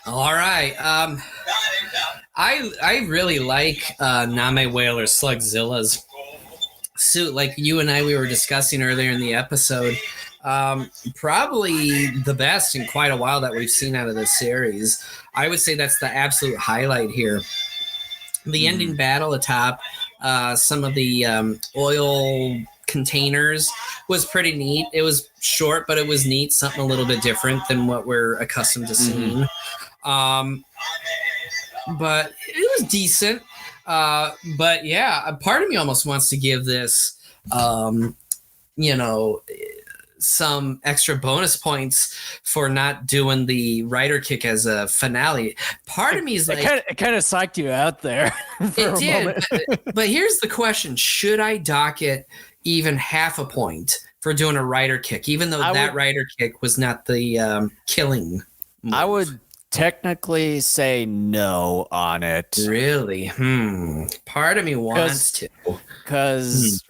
All right. I really like Name Whaler Slugzilla's suit. Like you and we were discussing earlier in the episode. Probably the best in quite a while that we've seen out of this series. I would say that's the absolute highlight here. The ending battle atop some of the oil containers was pretty neat. It was short, but it was neat. Something a little bit different than what we're accustomed to seeing. But it was decent. But yeah, a part of me almost wants to give this, some extra bonus points for not doing the rider kick as a finale. Part of me is like, it kind of psyched you out there. It did. But here's the question: should I dock it even half a point for doing a rider kick, even though rider kick was not the killing move? I would technically say no on it. Really? Part of me wants to. Because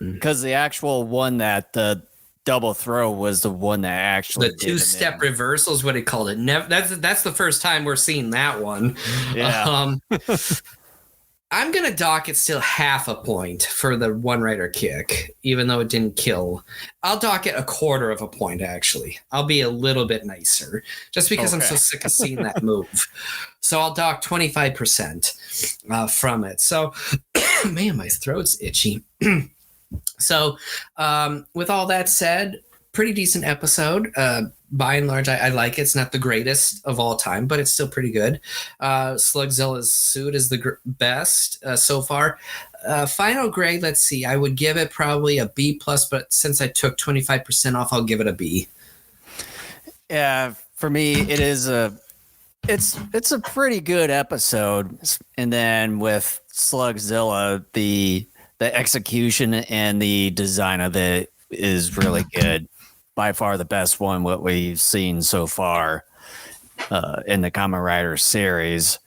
the actual one that the double throw was the one that actually the two-step reversal is what he called it. That's the first time we're seeing that one. Yeah. I'm gonna dock it still half a point for the one rider kick, even though it didn't kill. I'll dock it a quarter of a point. Actually, I'll be a little bit nicer, just because I'm so sick of seeing that move. So I'll dock 25% from it. So, man, my throat's itchy. So, with all that said, pretty decent episode. By and large, I like it. It's not the greatest of all time, but it's still pretty good. Slugzilla's suit is the best so far. Final grade, let's see. I would give it probably a B+, but since I took 25% off, I'll give it a B. Yeah, for me, it's a pretty good episode. And then with Slugzilla, the execution and the design of it is really good. by far the best one what we've seen so far in the Kamen Rider series.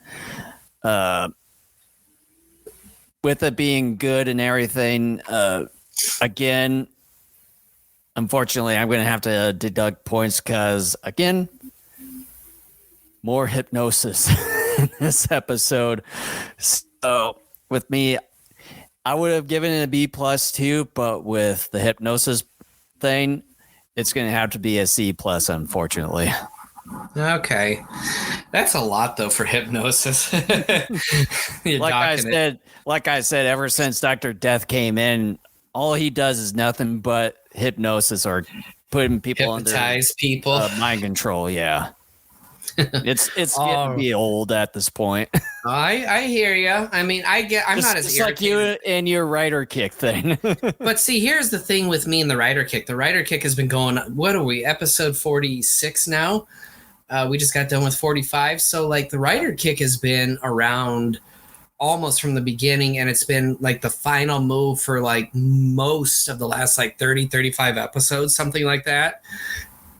With it being good and everything, again, unfortunately, I'm going to have to deduct points because, again, more hypnosis in this episode. So with me, I would have given it a B+ too, but with the hypnosis thing, it's going to have to be a C+, unfortunately. Okay. That's a lot, though, for hypnosis. Like I said, ever since Dr. Death came in, all he does is nothing but hypnosis or putting people hypnotize people. Mind control. Yeah, it's getting to be old at this point. I hear you. I mean, I'm not as like you and your rider kick thing. But see, here's the thing with me and the rider kick. The rider kick has been going. What are we? Episode 46 now. We just got done with 45. So like the rider kick has been around almost from the beginning, and it's been like the final move for like most of the last like 30, 35 episodes, something like that.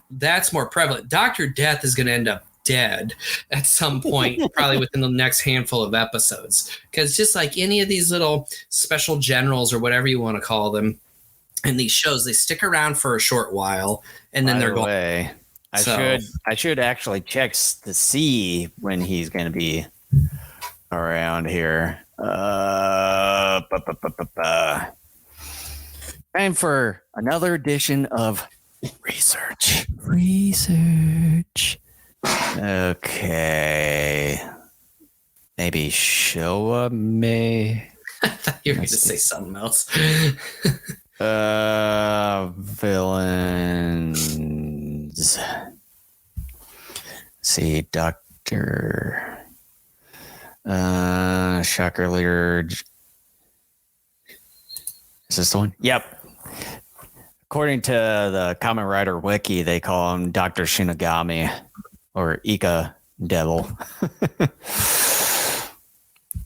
That's more prevalent. Dr. Death is going to end up dead at some point, probably within the next handful of episodes. Because just like any of these little special generals or whatever you want to call them in these shows, they stick around for a short while and then they're gone. I should actually check to see when he's going to be around here. Time for another edition of research. Okay. Maybe Showa May. I thought you were going to say something else. Villains. See, Dr. Shocker Leader. Is this the one? Yep. According to the Kamen Rider Wiki, they call him Dr. Shinigami or Ika Devil.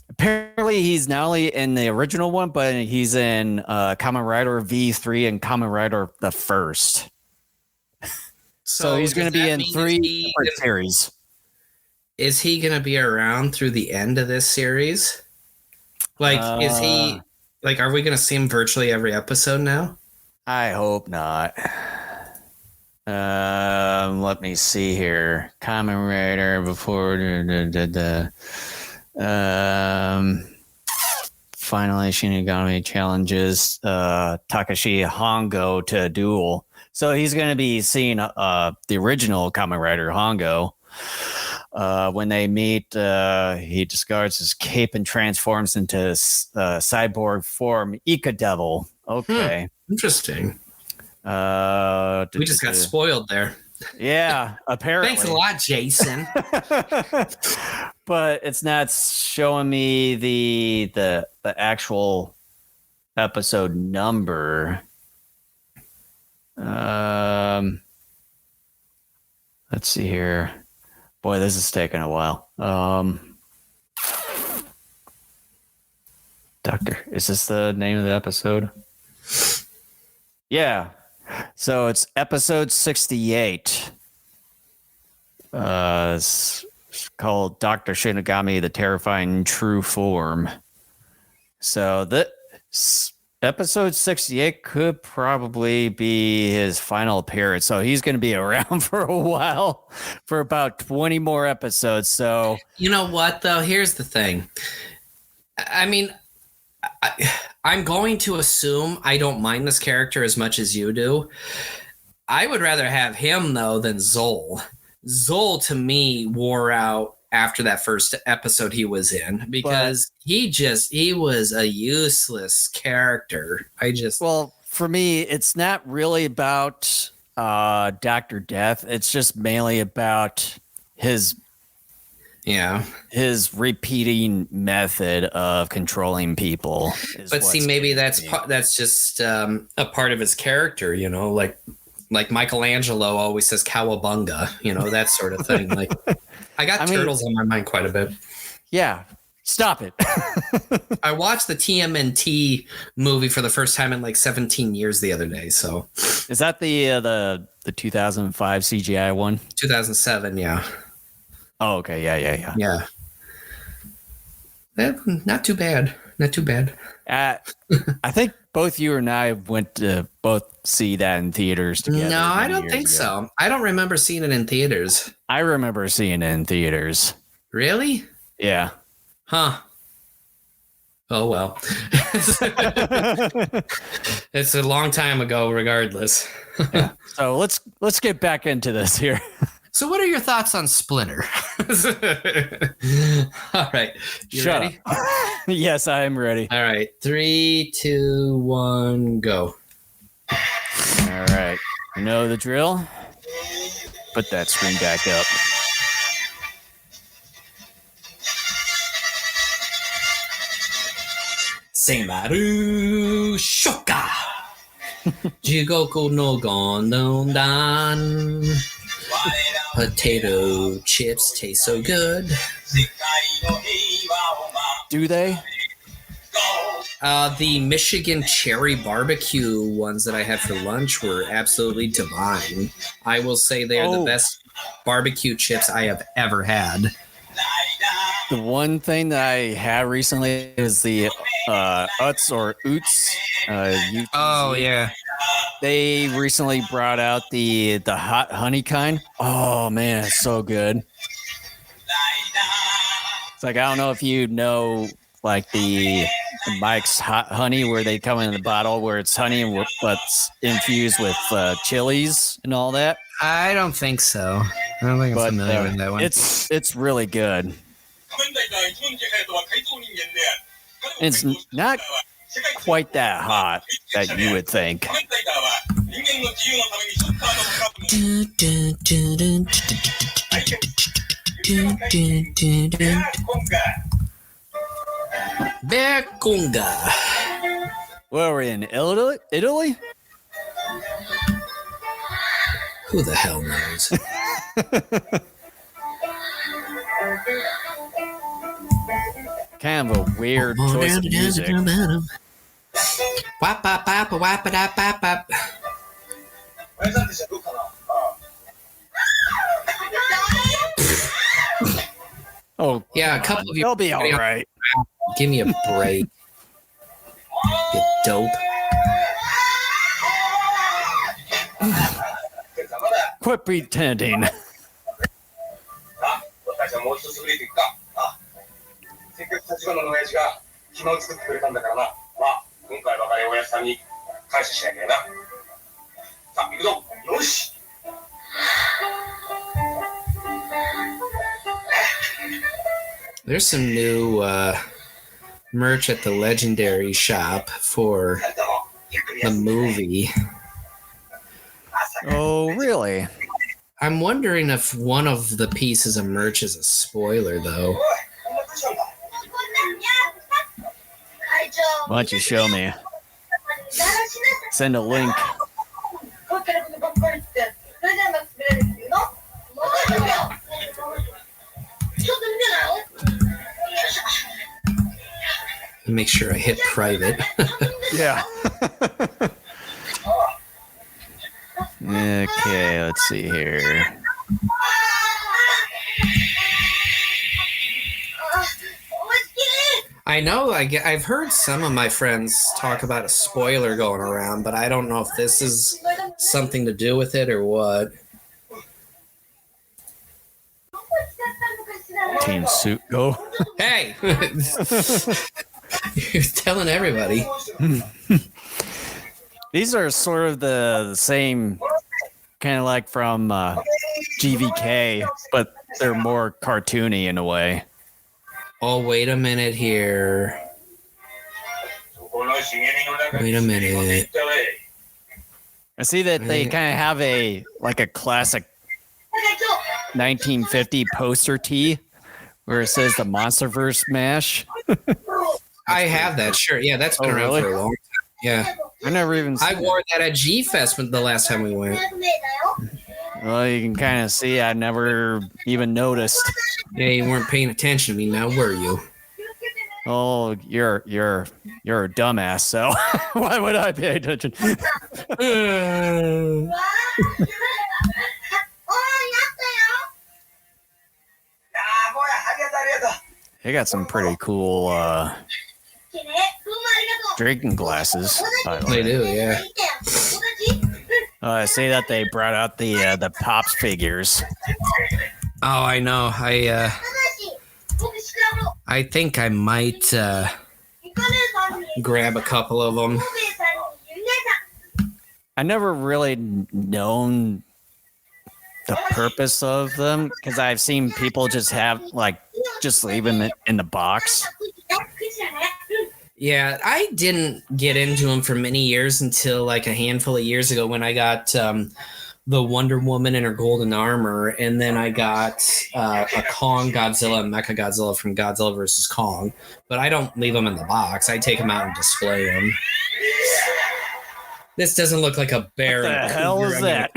Apparently, he's not only in the original one, but he's in Kamen Rider V3 and Kamen Rider the First. So he's going to be in 3 different series. Is he going to be around through the end of this series? Like, is he, like, are we going to see him virtually every episode now? I hope not. Let me see here. Kamen Rider before finally Shinigami challenges Takashi Hongo to a duel. So he's going to be seeing the original Kamen Rider Hongo. When they meet, he discards his cape and transforms into cyborg form Ika Devil. Okay. Interesting. We just got spoiled there. Yeah, apparently. Thanks a lot, Jason. But it's not showing me the actual episode number. Let's see here. Boy, this is taking a while. Doctor, is this the name of the episode? Yeah. So it's episode 68. It's called Dr. Shinigami, the Terrifying True Form. So episode 68 could probably be his final appearance. So he's going to be around for a while, for about 20 more episodes. So you know what, though? Here's the thing. I mean, I'm going to assume I don't mind this character as much as you do. I would rather have him, though, than Zol. Zol, to me, wore out after that first episode he was in because he was a useless character. Well, for me, it's not really about Dr. Death. It's just mainly about his repeating method of controlling people. But see, maybe that's just a part of his character, you know, like Michelangelo always says cowabunga, you know, that sort of thing. Like I got turtles on my mind quite a bit. Yeah. Stop it. I watched the TMNT movie for the first time in like 17 years the other day. So is that the the 2005 CGI one? 2007, yeah. Oh, okay. Yeah. Yeah. Not too bad. Not too bad. I think both you and I went to both see that in theaters together. No, I many don't years think ago. so. I don't remember seeing it in theaters. I remember seeing it in theaters. Really? Yeah. Huh. Oh, well. It's a long time ago, regardless. Yeah. So let's get back into this here. So what are your thoughts on Splinter? All right. You Shut ready? up. Yes, I am ready. All right. 3, 2, 1, go. All right. You know the drill? Put that screen back up. Seimaru Shoka. Jigoku no Gondon. Potato chips taste so good. Do they? The Michigan cherry barbecue ones that I had for lunch were absolutely divine. I will say they are the best barbecue chips I have ever had. The one thing that I had recently is the Utz or Oots. Oh, yeah. They recently brought out the hot honey kind. Oh, man, it's so good. It's like, I don't know if you know, like the Mike's Hot Honey, where they come in the bottle where it's honey and but's infused with chilies and all that. I don't think so. I don't think I'm familiar with that one. It's really good. It's not quite that hot that you would think. Becunga. Where are we in Italy? Who the hell knows? Kind of a weird choice of music. Wap, wap, wap, wap, wap, wap, wap. Oh, yeah, a couple of you. They'll be all right. Give me a break. You dope. Quit pretending. せっかく立花の親父が暇を作ってくれたんだからな。まあ、今回ばかり親父さんに感謝しなきゃな。さあ、行くぞ。よし。There's some new merch at the Legendary shop for the movie. Oh, really? I'm wondering if one of the pieces of merch is a spoiler, though. Why don't you show me? Send a link. Make sure I hit private. Yeah. Okay, let's see here. I know I've heard some of my friends talk about a spoiler going around, but I don't know if this is something to do with it or what. Team Suit Go. Hey! You're telling everybody. These are sort of the same, kind of like from GVK, but they're more cartoony in a way. Oh, wait a minute here. Wait a minute. I see that they kind of have a classic 1950 poster tee where it says the Monsterverse Mash. I have that shirt. Yeah, that's been around really? for a long time. Yeah. I never even I wore that at G-Fest the last time we went. Well, you can kind of see I never even noticed. Yeah, you weren't paying attention to me now, were you? Oh, you're a dumbass, so why would I pay attention? They got some pretty cool drinking glasses. by the They way. do, yeah. I see that they brought out the Pops figures. Oh, I know. I think I might grab a couple of them. I never really known the purpose of them because I've seen people just leave them in the box. Yeah, I didn't get into them for many years until like a handful of years ago when I got the Wonder Woman in her golden armor, and then I got a Kong Godzilla and Mecha Godzilla from Godzilla vs. Kong. But I don't leave them in the box. I take them out and display them. This doesn't look like a bear. What the hell is that?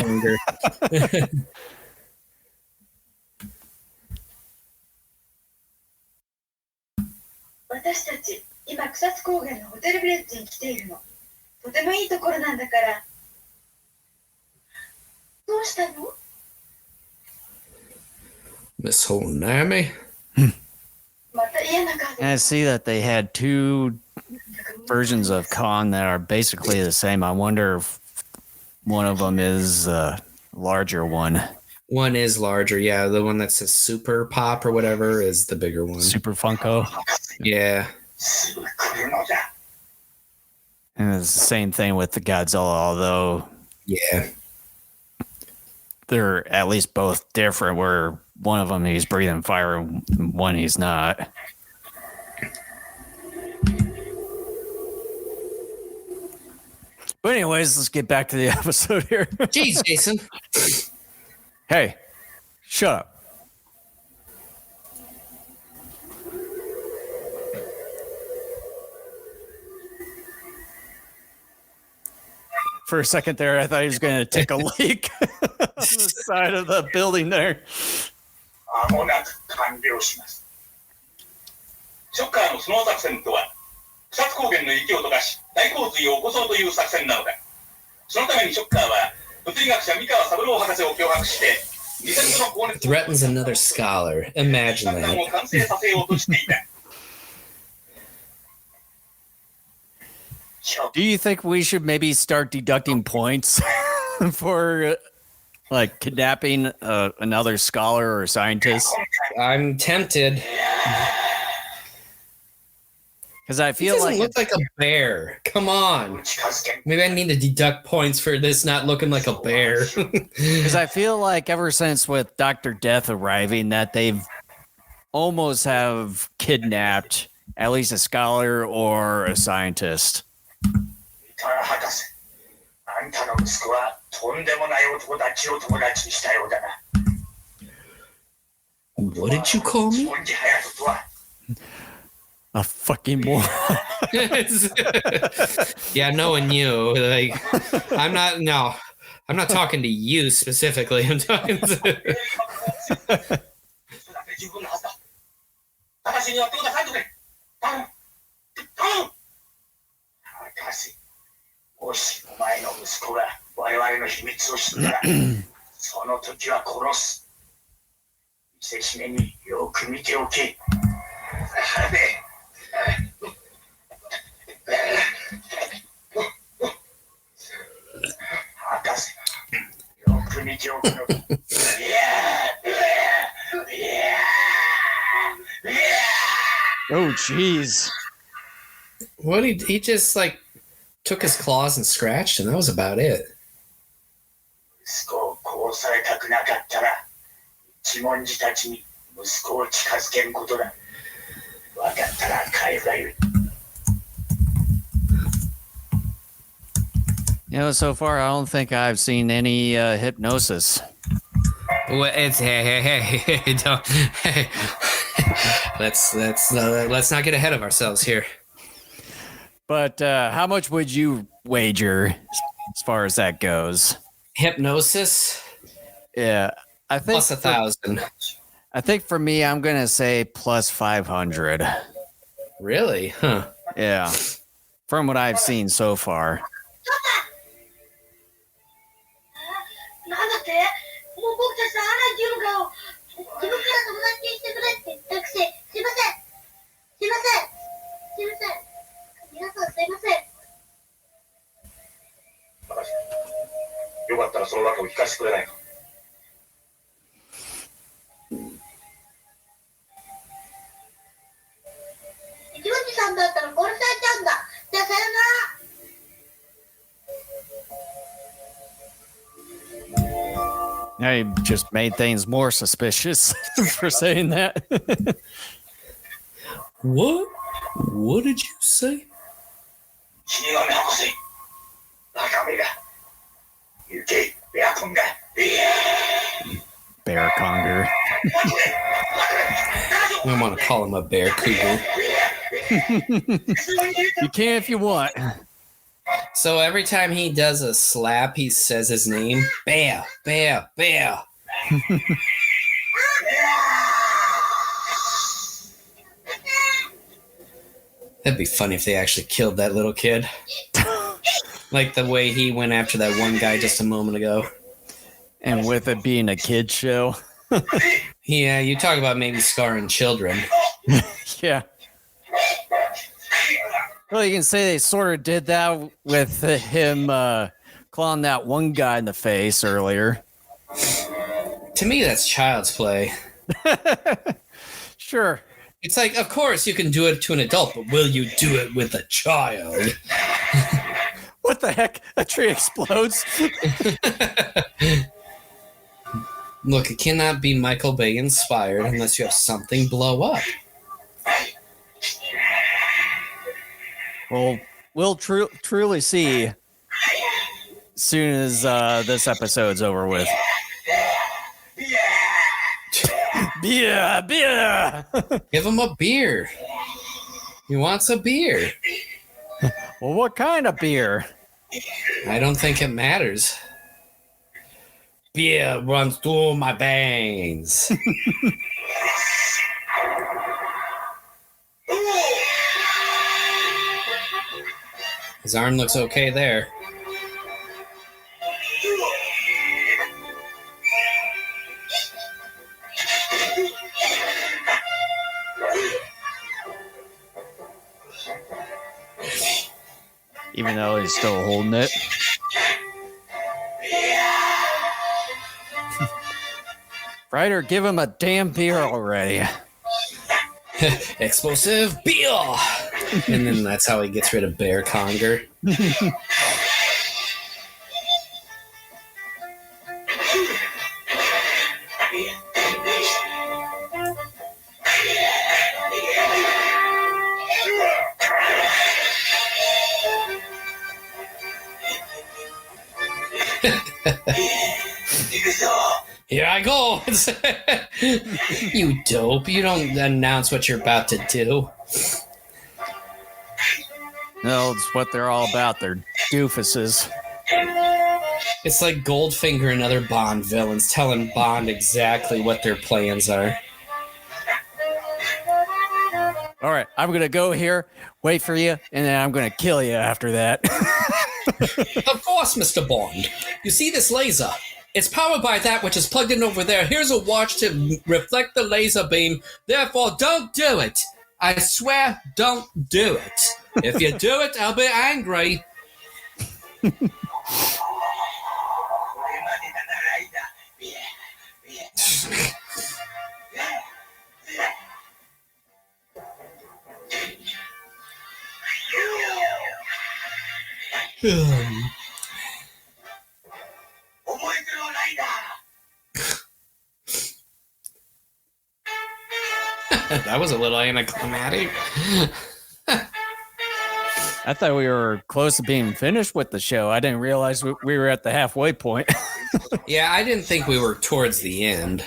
Miss Honami. And I see that they had two versions of Kong that are basically the same. I wonder if one of them is a larger one. One is larger, yeah. The one that says Super Pop or whatever is the bigger one. Super Funko. Yeah. And it's the same thing with the Godzilla, although Yeah. they're at least both different, where one of them he's breathing fire and one he's not. But anyways, let's get back to the episode here. Jeez, Jason. Hey, shut up. For a second there, I thought he was going to take a leak on the side of the building there. 間もなく完了します。ショッカーのスノー作戦とは、草津高原の雪を溶かし、大洪水を起こそうという作戦なのだ。そのためにショッカーは、物理学者三河三郎博士を脅迫して、2000度の高熱 Threatens another scholar. Imagine 作戦 that. を完成させようとしていた。 Do you think we should maybe start deducting points for like kidnapping another scholar or scientist? I'm tempted. Because I He feel doesn't like look like a bear. Come on. Maybe I need to deduct points for this not looking like a bear. because I feel like ever since with Dr. Death arriving that they've almost have kidnapped at least a scholar or a scientist. 博士、あんたの息子はとんでもない男たちを友達にしたようだな。 What did you call me? スポンジ隼人とは A fucking moron. Yeah, knowing you, like, I'm not talking to you specifically. I'm talking to. それだけ十分なはずだ。博士にやってくださいとね。頼む。頼む。博士、もしお前の息子が我々の秘密を知ったら、その時は殺す。見せしめによく見ておけ。博士、よく見ておくの。Oh, jeez. What he just like took his claws and scratched, and that was about it. 息子を殺されたくなかったら、一文字たちに息子を近づけることだ。分かったら帰るがよい。You know, so far I don't think I've seen any hypnosis. Well, it's hey, don't, hey. Let's not get ahead of ourselves here. But how much would you wager as far as that goes? Hypnosis Yeah, I think plus 1,000. I think for me, I'm gonna say plus 500. Really? Huh? Yeah, from what I've seen so far. なんだってもう僕たちと会わないっていうのかよ。自分から友達にしてくれって言ったくせ、すいません。らその中を聞かせてくれないか。一ノ瀬さんだったら殺されちゃうんだ。じゃあさよなら。 I just made things more suspicious for saying that. What? What did you say? 死神博士、中身が行け、ベアコンが。Bear conger. I don't want to call him a bear cougar. You can if you want. So every time he does a slap, he says his name. Bear, bear, bear. That'd be funny if they actually killed that little kid. Like the way he went after that one guy just a moment ago. And with it being a kid's show. Yeah, you talk about maybe scarring children. Yeah. Well, you can say they sort of did that with him clawing that one guy in the face earlier. To me, that's child's play. Sure. It's like, of course, you can do it to an adult, but will you do it with a child? What the heck? A tree explodes? Look, it cannot be Michael Bay inspired unless you have something blow up. Well, we'll truly see as soon as this episode's over with. Beer! Give him a beer. He wants a beer. Well, what kind of beer? I don't think it matters. Beer runs through my veins. His arm looks okay there. Even though he's still holding it. Ryder, give him a damn beer already. Explosive beer! And then that's how he gets rid of Bear Conger. Here I go! You dope. You don't announce what you're about to do. No, it's what they're all about. They're doofuses. It's like Goldfinger and other Bond villains telling Bond exactly what their plans are. All right, I'm going to go here, wait for you, and then I'm going to kill you after that. Of course, Mr. Bond. You see this laser? It's powered by that which is plugged in over there. Here's a watch to reflect the laser beam. Therefore, don't do it. I swear, don't do it. If you do it, I'll be angry. That was a little anticlimactic. I thought we were close to being finished with the show. I didn't realize we were at the halfway point. Yeah, I didn't think we were towards the end.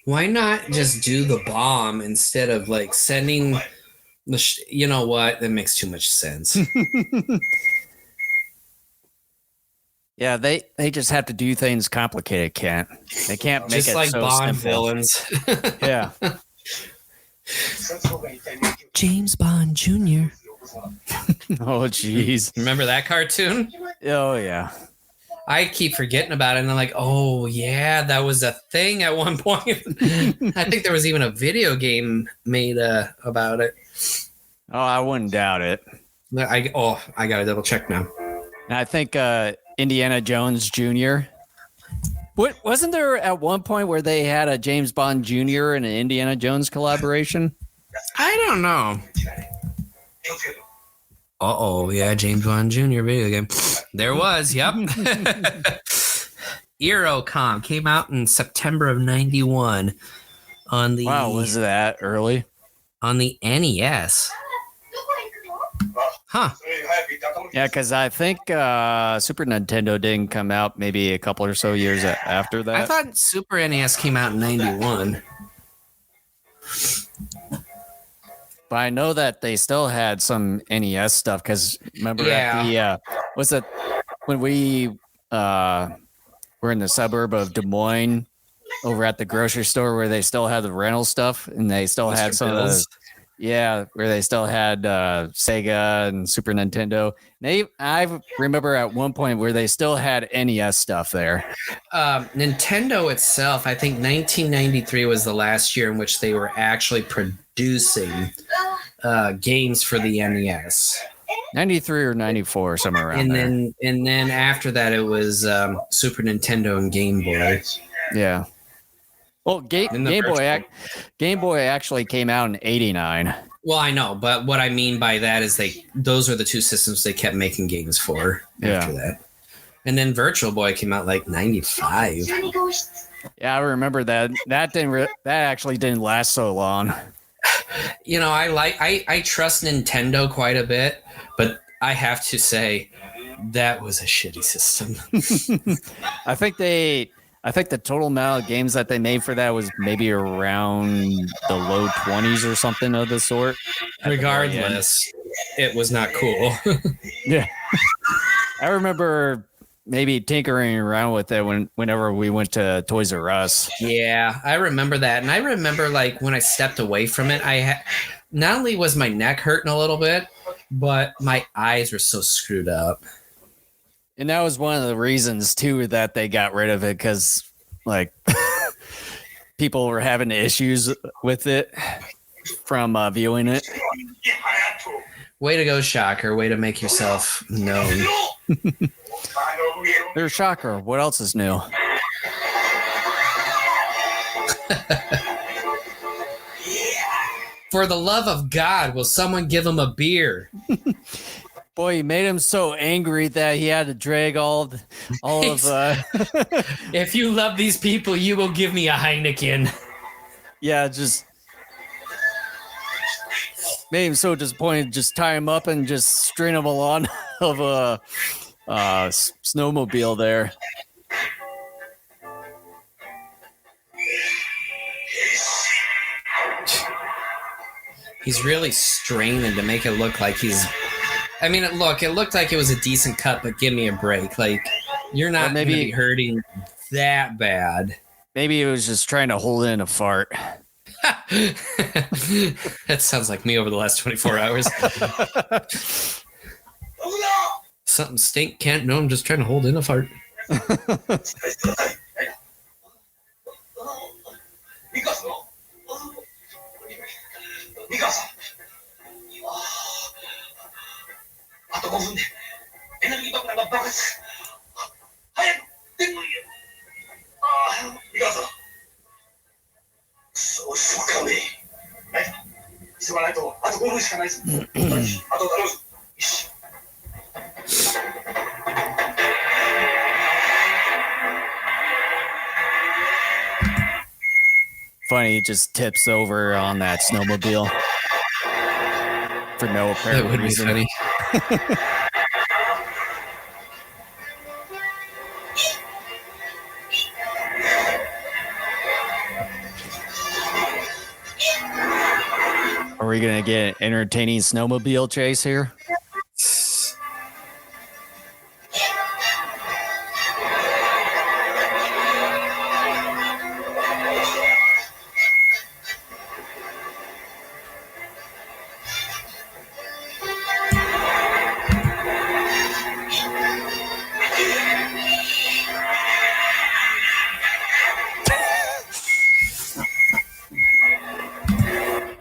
Why not just do the bomb instead of like sending the you know what? That makes too much sense. Yeah, they just have to do things complicated, Kent. They can't make Just it like so Bond simple. villains. Yeah. James Bond Jr. Oh, jeez. Remember that cartoon? Oh yeah. I keep forgetting about it, and I'm like, oh yeah, that was a thing at one point. I think there was even a video game made about it. Oh, I wouldn't doubt it. I gotta double check now. And I think Indiana Jones Jr. Wasn't there at one point where they had a James Bond Jr. and an Indiana Jones collaboration? I don't know. Yeah, James Bond Jr. video game. There was, yep. Eurocom came out in September of '91 on the was that early? On the NES. Huh. Yeah, because I think Super Nintendo didn't come out maybe a couple or so years after that. I thought Super NES came out in '91. But I know that they still had some NES stuff because remember at the was it when we were in the suburb of Des Moines over at the grocery store where they still had the rental stuff and they still had some of the where they still had Sega and Super Nintendo. I remember at one point where they still had NES stuff there. Nintendo itself, I think 1993 was the last year in which they were actually producing games for the NES. 93 or 94, somewhere around there. And then after that, it was Super Nintendo and Game Boy. Yeah. Well, Game Boy actually came out in '89. Well, I know, but what I mean by that is those are the two systems they kept making games for after that. And then Virtual Boy came out like '95. Yeah, I remember that. That actually didn't last so long. You know, I trust Nintendo quite a bit, but I have to say that was a shitty system. I think the total amount of games that they made for that was maybe around the low 20s or something of the sort. Regardless, it was not cool. Yeah. I remember maybe tinkering around with it whenever we went to Toys R Us. Yeah, I remember that. And I remember like when I stepped away from it, not only was my neck hurting a little bit, but my eyes were so screwed up. And that was one of the reasons too that they got rid of it because like people were having issues with it from viewing it. Way to go, Shocker. Way to make yourself known. There's Shocker. What else is new? For the love of God, will someone give him a beer? Boy, he made him so angry that he had to drag all of. If you love these people, you will give me a Heineken. Yeah, just made him so disappointed. Just tie him up and just string him along of a snowmobile there. He's really straining to make it look like he's. I mean, it looked like it was a decent cut, but give me a break. Like, you're not going to be hurting that bad. Maybe he was just trying to hold in a fart. That sounds like me over the last 24 hours. Something stink, Kent. No, I'm just trying to hold in a fart. Funny, he just tips over on that snowmobile for no apparent reason. Funny. Are we gonna get an entertaining snowmobile chase here?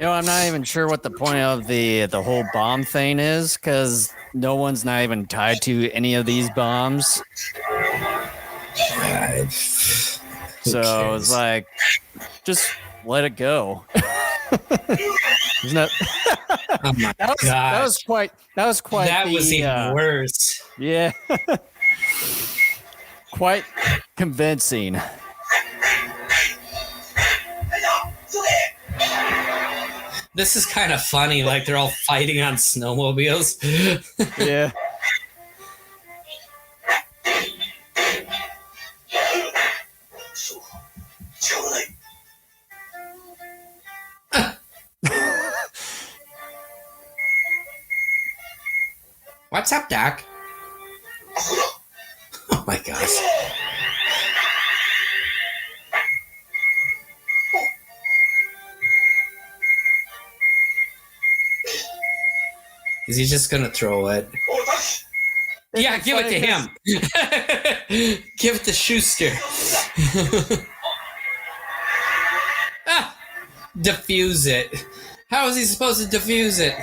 I'm not even sure what the point of the whole bomb thing is, because no one's not even tied to any of these bombs. So it's like, just let it go. Isn't that? Oh my that was quite. That was even worse. Yeah. Quite convincing. This is kind of funny. Like they're all fighting on snowmobiles. Yeah. What's up, Doc? Oh my gosh. Is he just gonna throw it? Yeah, give it to him. Give it to Schuster. Diffuse it. How is he supposed to diffuse it?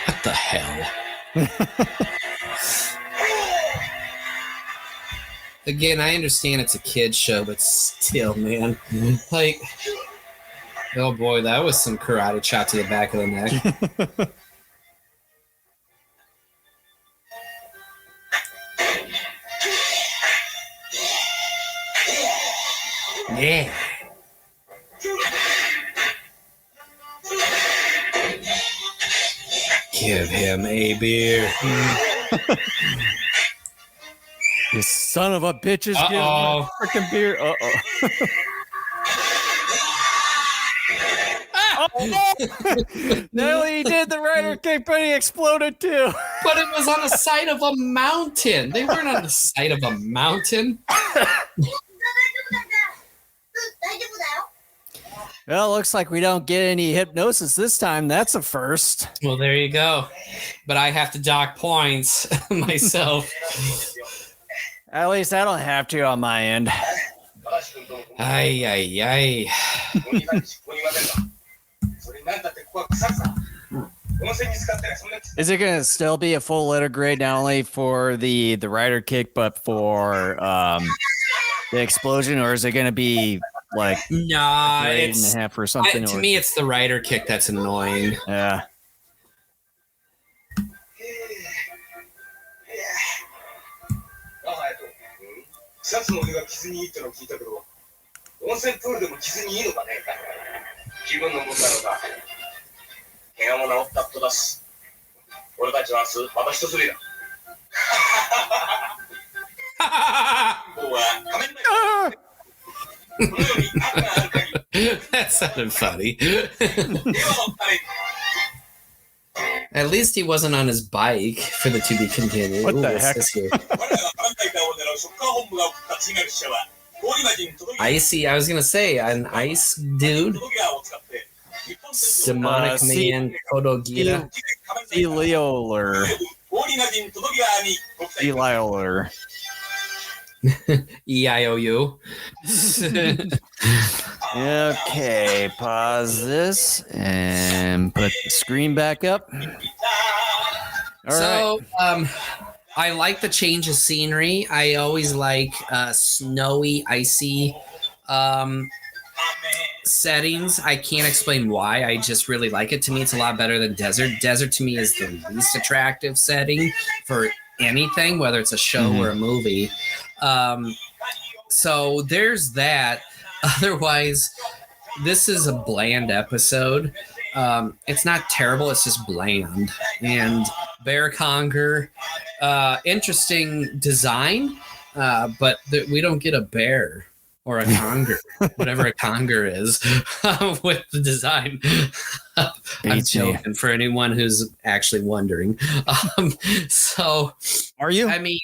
What the hell? Again, I understand it's a kid's show, but still, man. Like, oh boy, that was some karate chop to the back of the neck. Yeah. Give him a beer. You son of a bitches! Give him a freaking beer. No, he did the rider kick, but he exploded too. But it was on the side of a mountain. They weren't on the side of a mountain. Well, looks like we don't get any hypnosis this time. That's a first. Well, there you go. But I have to dock points myself. At least I don't have to on my end. Ay, ay, ay. Is it going to still be a full letter grade, not only for the rider kick, but for the explosion, or is it going to be like nah, grade and a half or something? To me, it's the rider kick that's annoying. Yeah. That sounded funny. At least he wasn't on his bike for the to be continued. What the heck? Icy, I was gonna say an ice dude. Demonic man, Kodogira. Elioler. Elioler. EIOU. Okay, pause this and put the screen back up. All so, right. I like the change of scenery. I always like snowy, icy settings. I can't explain why. I just really like it. To me, it's a lot better than desert. Desert to me is the least attractive setting for anything, whether it's a show or a movie. So there's that. Otherwise, this is a bland episode. It's not terrible. It's just bland. And Bear Conger, interesting design, but we don't get a bear or a conger, whatever a conger is, with the design. I'm joking for anyone who's actually wondering. So, are you? I mean,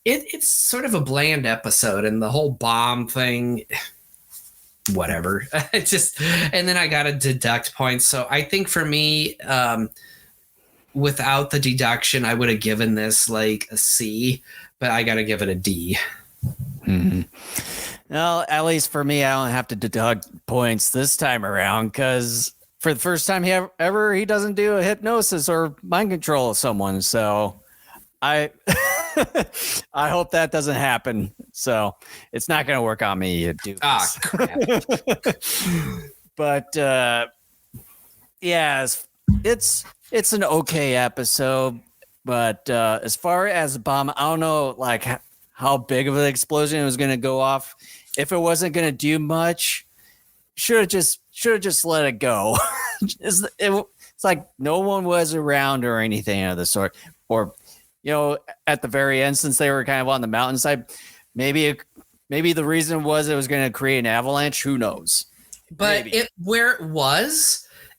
it's sort of a bland episode, and the whole bomb thing, whatever. And then I got to deduct points. So I think for me, without the deduction, I would have given this like a C, but I got to give it a D. Mm-hmm. Well, at least for me, I don't have to deduct points this time around because for the first time he doesn't do a hypnosis or mind control of someone. So I I hope that doesn't happen. So it's not going to work on me. You do. Ah, crap. But yeah, it's an okay episode. But as far as the bomb, I don't know like how big of an explosion it was going to go off. If it wasn't going to do much, should have just let it go. It's like no one was around or anything of the sort. Or, at the very end, since they were kind of on the mountainside, maybe the reason was it was going to create an avalanche. Who knows? But where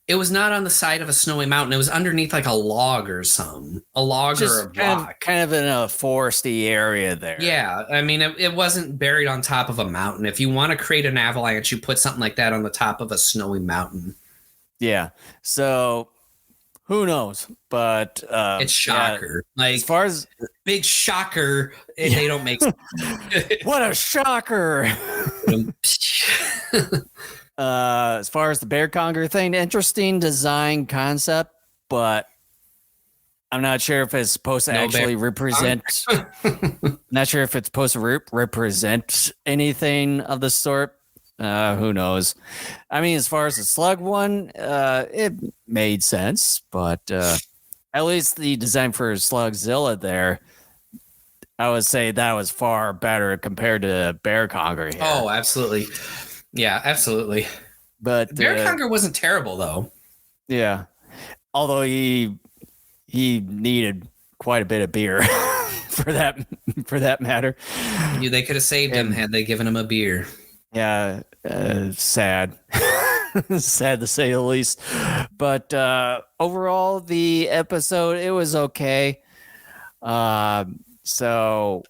it was not on the side of a snowy mountain. It was underneath like a log or something. A log or a rock. Kind of in a foresty area there. Yeah. I mean, it wasn't buried on top of a mountain. If you want to create an avalanche, you put something like that on the top of a snowy mountain. Yeah. So who knows? But it's shocker. Yeah, like as far as big shocker, they don't make sense. What a shocker. As far as the bear conger thing, interesting design concept, but I'm not sure if it's supposed to actually represent. Not sure if it's supposed to represent anything of the sort. Who knows? I mean, as far as the slug one, it made sense, but at least the design for Slugzilla there, I would say that was far better compared to Bear Conger here. Oh, absolutely. Yeah, absolutely. But Bear Conger wasn't terrible though. Yeah. Although he needed quite a bit of beer for that matter. They could have saved him had they given him a beer. Yeah, sad. Sad to say the least. But overall, the episode, it was okay. So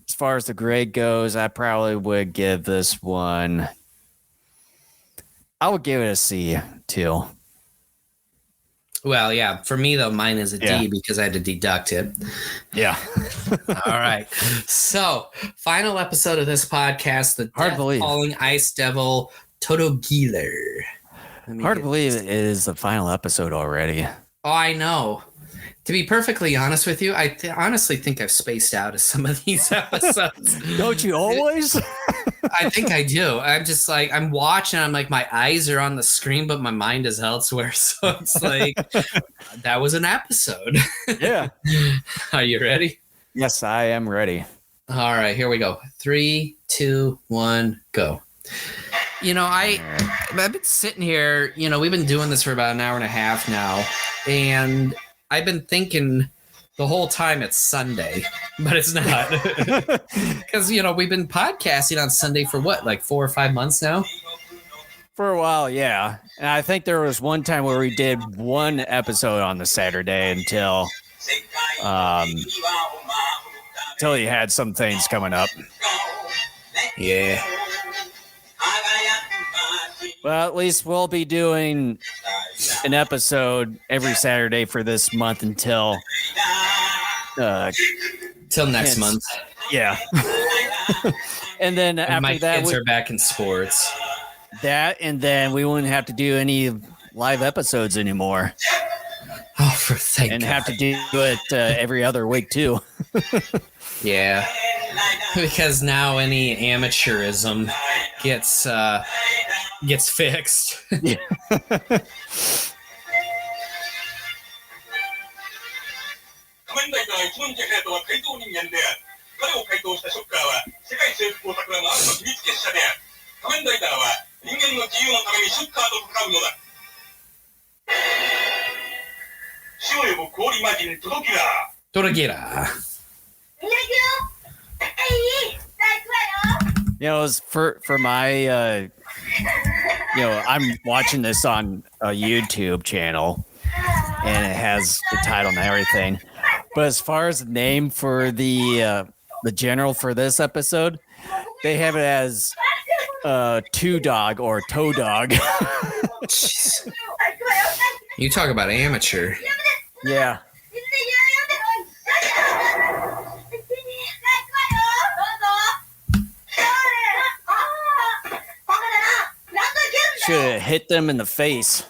as far as the grade goes, I probably would give this one, I would give it a C too. Well, yeah. For me, though, mine is a D because I had to deduct it. Yeah. All right. So, final episode of this podcast, the Death-Calling Ice Devil Totogiler. Hard to believe it is the final episode already. Oh, I know. To be perfectly honest with you, I honestly think I've spaced out of some of these episodes. Don't you always? I think I do. I'm just like, I'm watching, I'm like, my eyes are on the screen, but my mind is elsewhere. So it's like, that was an episode. Yeah. Are you ready? Yes, I am ready. All right, here we go. 3, 2, 1, go. I've been sitting here, we've been doing this for about an hour and a half now, and I've been thinking the whole time it's Sunday, but it's not. Because, we've been podcasting on Sunday for what, like 4 or 5 months now? For a while, yeah. And I think there was one time where we did one episode on the Saturday until you had some things coming up. Yeah. Well, at least we'll be doing an episode every Saturday for this month until next month. Yeah. And then after my that, kids are back in sports. And then we wouldn't have to do any live episodes anymore. Oh, for thank God. And have to do it every other week too. Yeah. Because now any amateurism gets fixed. Yeah. 仮面ライダー一文字隼人は改造人間である。彼を改造したショッカーは世界征服を企む悪の秘密結社である。仮面ライダーは人間の自由のためにショッカーと戦うのだ。死を呼ぶ氷魔人トドギラー。トドギラー。It was for my I'm watching this on a YouTube channel and it has the title and everything. But as far as the name for the general for this episode, they have it as Two Dog or Toe Dog. You talk about amateur. Yeah. Should have hit them in the face.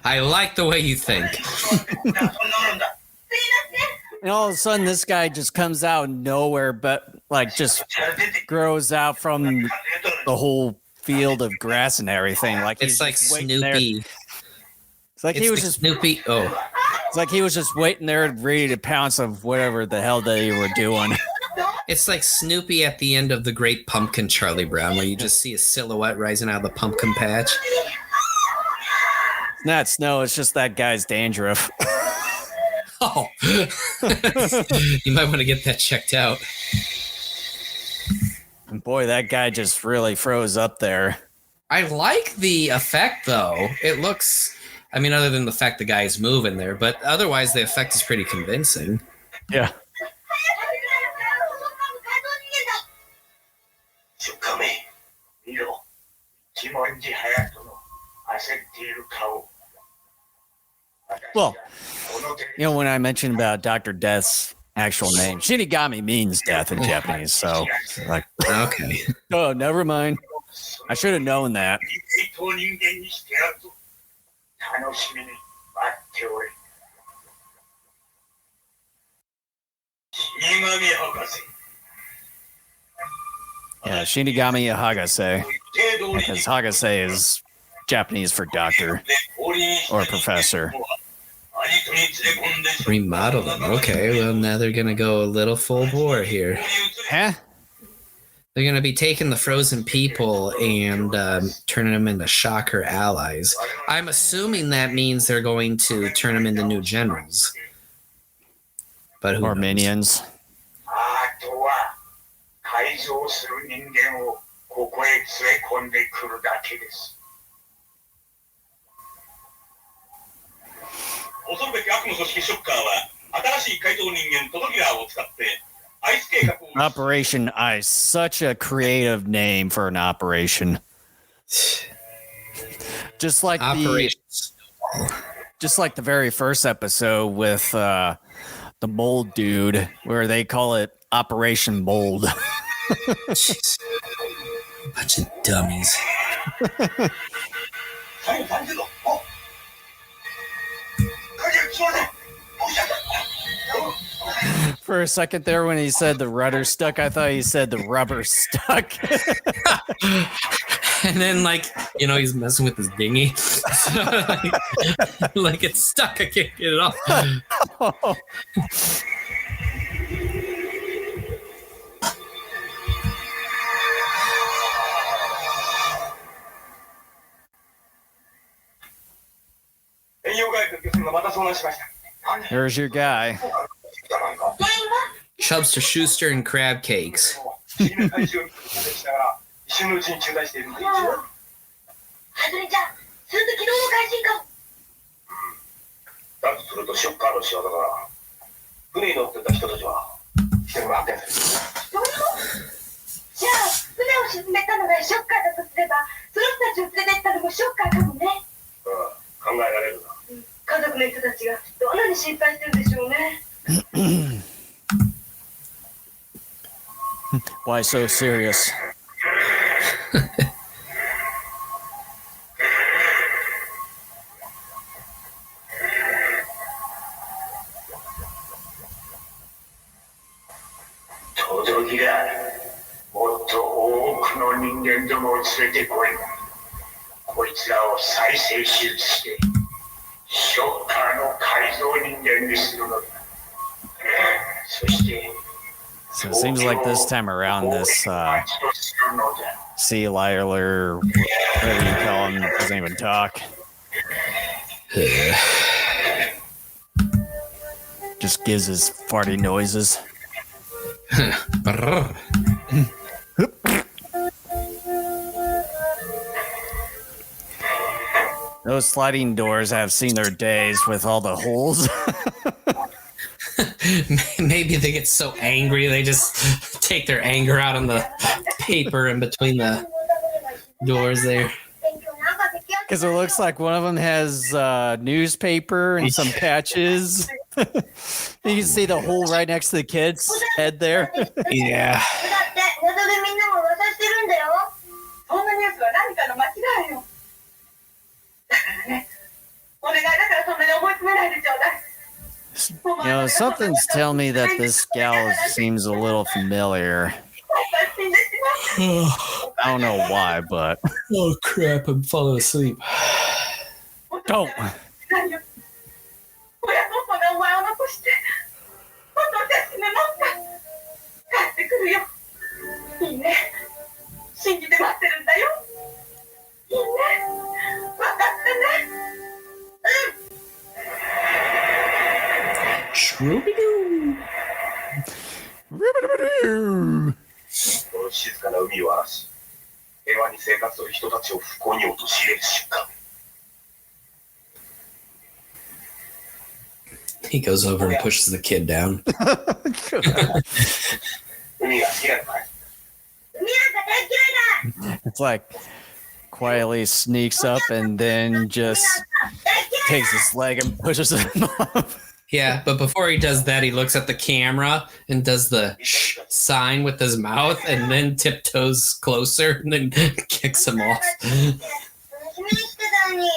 I like the way you think. And all of a sudden, this guy just comes out of nowhere, but like just grows out from the whole field of grass and everything. Like It's he's like just waiting there. Snoopy. It's like he was just Snoopy. Oh, It's like he was just waiting there, ready to pounce of whatever the hell they were doing. it's like Snoopy at the end of The Great Pumpkin, Charlie Brown, where you just see a silhouette rising out of the pumpkin patch. It's not snow. It's just that guy's dandruff. Oh, you might want to get that checked out. And boy, that guy just really froze up there. I like the effect, though. It looks, I mean, other than the fact the guy's moving there, but otherwise the effect is pretty convincing. Yeah. 出荷目見ろ一文字隼人の焦っている顔 Well, you know, when I mentioned about Dr. Death's actual name, Shinigami means death in Japanese. So, like, Okay. oh, never mind. I should have known that. 人間にしてやるぞ楽しみに待っておれ死神博士 Yeah, Shinigami Hagase. Because Hagase is Japanese for doctor or professor. Remodel them. Okay, well, now they're going to go a little full bore here. Huh? They're going to be taking the frozen people and turning them into shocker allies. I'm assuming that means they're going to turn them into new generals. But who Or knows? minions. あとは改造する人間をここへ連れ込んでくるだけです恐るべき悪の組織ショッカーは新しい改造人間トドギラーを使ってアイス計画を Operation Ice. Such a creative name for an operation. Just like Operations. just like the very first episode with the mold dude, where they call it Operation Mold. Jeez. Bunch of dummies. はい30度お火事すいませんおっしゃった For a second there, when he said the rudder stuck, I thought he said the rubber stuck. And then, like, you know, he's messing with his dinghy. Like, it's stuck. I can't get it off. There's your guy. Chubster, Schuster, and crab cakes. 一瞬のうちに中断しているんですよ。はずれちゃん、すると昨日の会心かも。だとするとショッカーの仕業だから、船に乗ってた人たちは一人も発見される。じゃあ、船を沈めたのがショッカーだとすれば、その人たちを連れてったのもショッカーかもね。考えられるな。家族の人たちがどんなに心配してるでしょうね。Why so serious? So it seems like this time around, this sea liar, whatever you call him, doesn't even talk. Just gives his farty noises. Those sliding doors have seen their days with all the holes. Maybe they get so angry they just take their anger out on the paper in between the doors there. Because it looks like one of them has newspaper and some patches. You can see the hole right next to the kid's head there. Yeah. だってネットでみんなも噂してるんだよ。そんなニュースは何かの間違いよ。だからね、お願いだからそんなに思い詰めないでちょうだい。 You know, something's telling me that this gal seems a little familiar. I don't know why, but Oh crap! I'm falling asleep. don't. 親パパがお前を残して私のなんか帰ってくるよ。いいね。信じて待ってるんだよ。いいね。分かってね。Shroobidoo. この静かな海を荒らし、平和に生活する人たちを不幸に陥れる瞬間。 He goes over and pushes the kid down. 海が好きなのかい？海なんか大嫌いだ。 It's like quietly sneaks up and then just takes his leg and pushes him off. Yeah, but before he does that, he looks at the camera and does the shh sign with his mouth and then tiptoes closer and then kicks him off. 楽しみにしてたのに。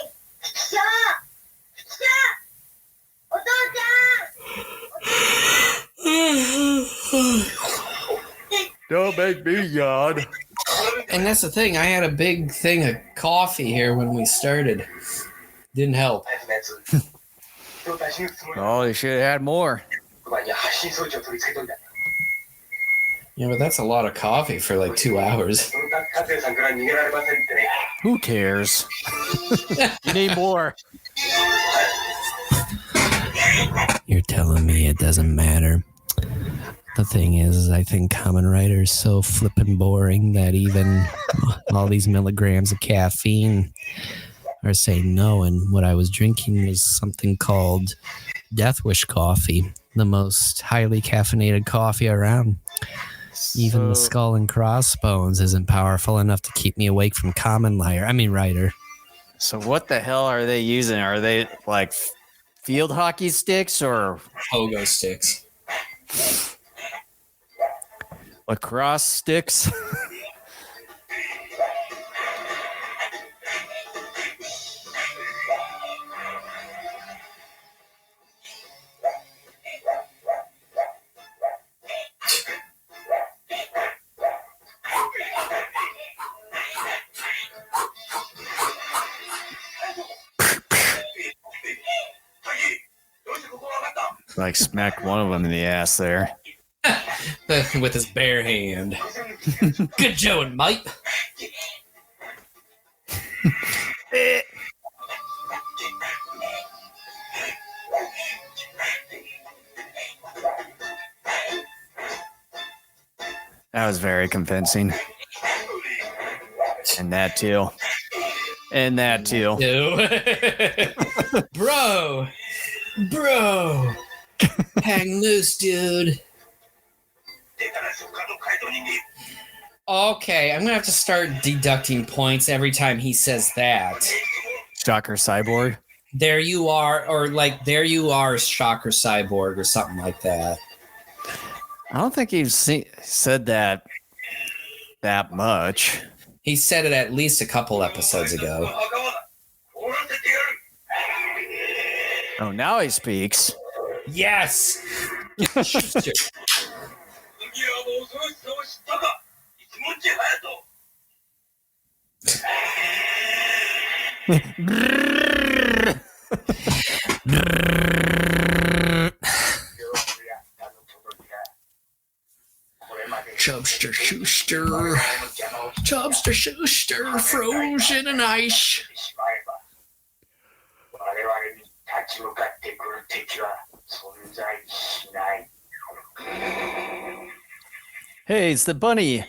ちゃお父ちゃん。 Don't make me yawn. And that's the thing. I had a big thing of coffee here when we started. Didn't help. Oh, you should have had more. Yeah, but that's a lot of coffee for like 2 hours. Who cares? You need more. You're telling me it doesn't matter. The thing is I think Kamen Rider is so flippin' boring that even all these milligrams of caffeine are saying no. And what I was drinking was something called Death Wish coffee, the most highly caffeinated coffee around. Even the Skull and Crossbones isn't powerful enough to keep me awake from Rider. So what the hell are they using? Are they like field hockey sticks or Pogo sticks. lacrosse sticks? Like smacked one of them in the ass there. With his bare hand. Good Joe, mate. That was very convincing. And that too. And that too. Bro. Hang loose, dude. Okay, I'm gonna have to start deducting points every time he says that. Shocker Cyborg. There you are, or like there you are, Shocker Cyborg, or something like that. I don't think he's said that much. He said it at least a couple episodes ago. Oh, now he speaks. Yes. Chubster Schuster. Chubster Schuster, frozen in ice. Hey, it's the bunny.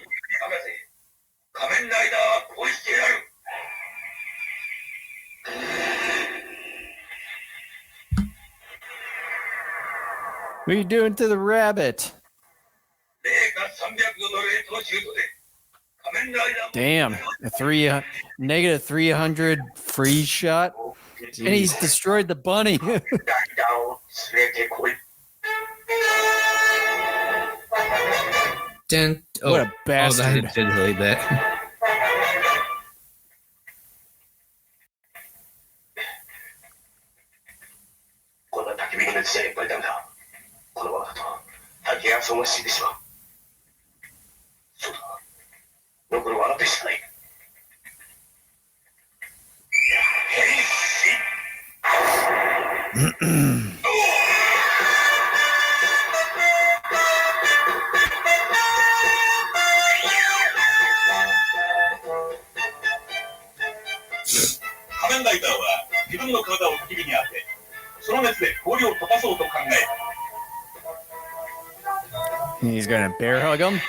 What are you doing to the rabbit? Damn, a negative 300 freeze shot, and he's destroyed the bunny. ライダーを連れてこい。 What a bastard. I did delete that. こんな焚き火の熱じゃやっぱりダメだ。このままだと竹が損が死んでしまう。そうだ。残るはあなたしかない。仮面ライダーは自分の体を焚き火に当て、その熱で氷を溶かそうと考える。 He's gonna bear hug him.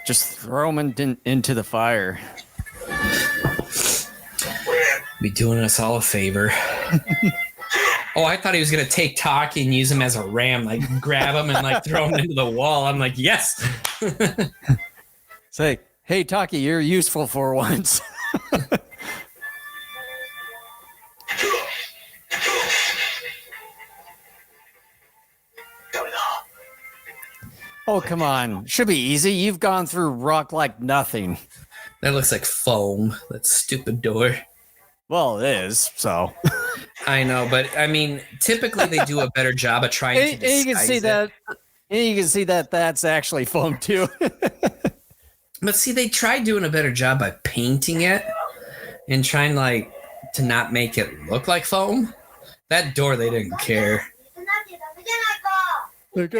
Just throw him into the fire. Be doing us all a favor. Oh, I thought he was gonna take Taki and use him as a ram, like grab him and like throw him into the wall. I'm like, yes. Say, hey Taki, you're useful for once. Oh, come on. Should be easy. You've gone through rock like nothing. That looks like foam. That stupid door. Well, it is, so. I know, but I mean, typically they do a better job of trying to disguise you can see it. that. You can see that that's actually foam too. But see, they tried doing a better job by painting it and trying like to not make it look like foam. That door, they didn't care. Like,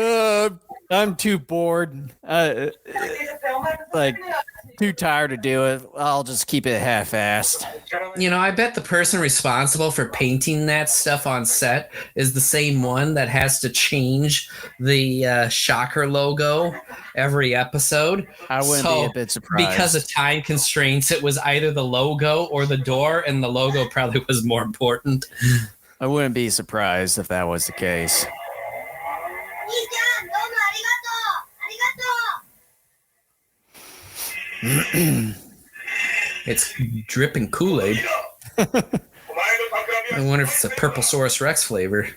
I'm too bored. Like, too tired to do it. I'll just keep it half-assed. You know, I bet the person responsible for painting that stuff on set is the same one that has to change the Shocker logo every episode. I wouldn't be a bit surprised. Because of time constraints, it was either the logo or the door, and the logo probably was more important. I wouldn't be surprised if that was the case. It's dripping Kool-Aid. I wonder if it's a Purple Saurus Rex flavor.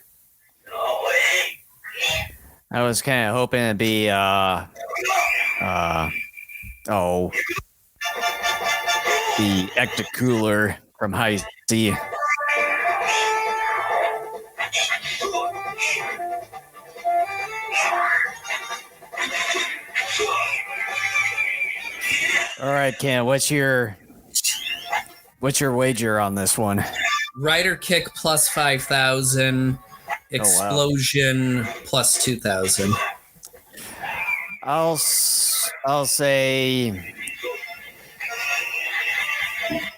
I was kind of hoping it'd be the Ecto Cooler from High C. All right, Ken, what's your wager on this one? Rider kick plus 5,000, explosion plus 2,000. I'll say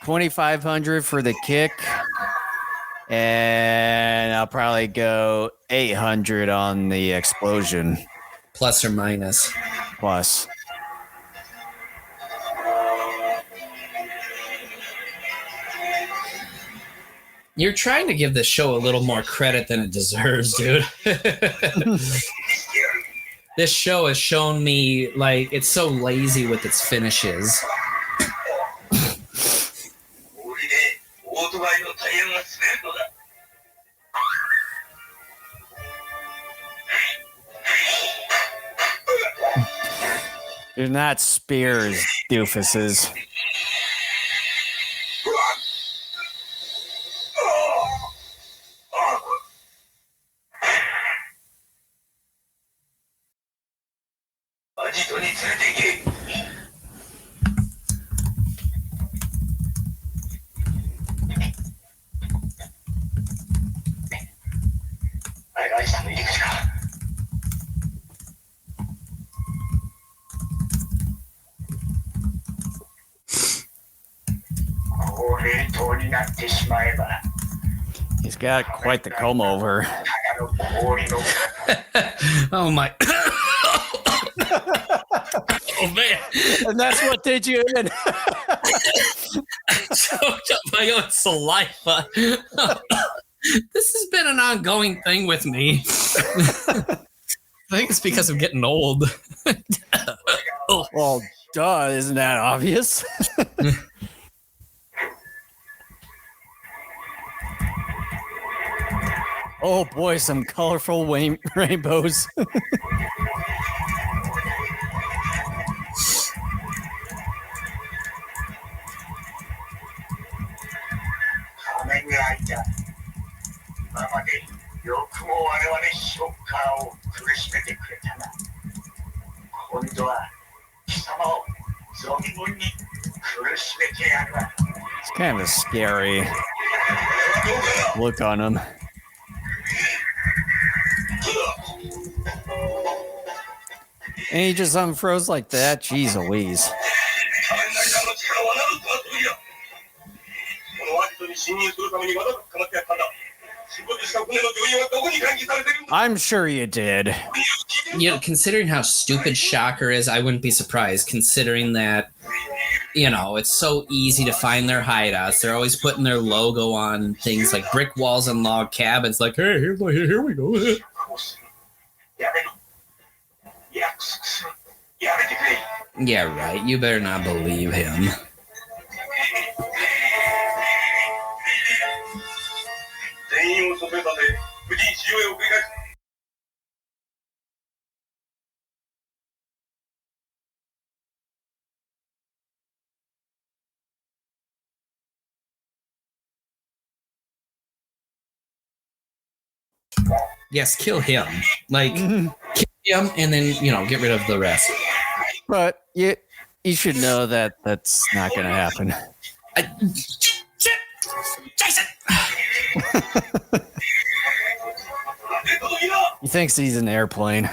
2,500 for the kick, and I'll probably go 800 on the explosion. Plus or minus. Plus. You're trying to give this show a little more credit than it deserves, dude. This show has shown me, like, it's so lazy with its finishes. They're not spears, doofuses. He's got quite the comb over. Oh my. Oh man, And that's what did you in. choked up my own saliva. This has been an ongoing thing with me. I think it's because I'm getting old. Oh. Well, duh, isn't that obvious? Oh boy, some colorful rainbows. Kamen Rider. 今までよくも我々ショッカーを苦しめてくれたな。今度は貴様を存分に苦しめてやるわ。 It's kind of a scary look on him. And he just unfroze like that? Jeez Louise. I'm sure you did. You know, considering how stupid Shocker is, I wouldn't be surprised, considering that, you know, it's so easy to find their hideouts. They're always putting their logo on things like brick walls and log cabins, like, hey, here we go. Yeah, right. You better not believe him. Yes, kill him. Like, kill him and then, you know, get rid of the rest. But you should know that that's not going to happen. Shit! Jason! He thinks he's an airplane.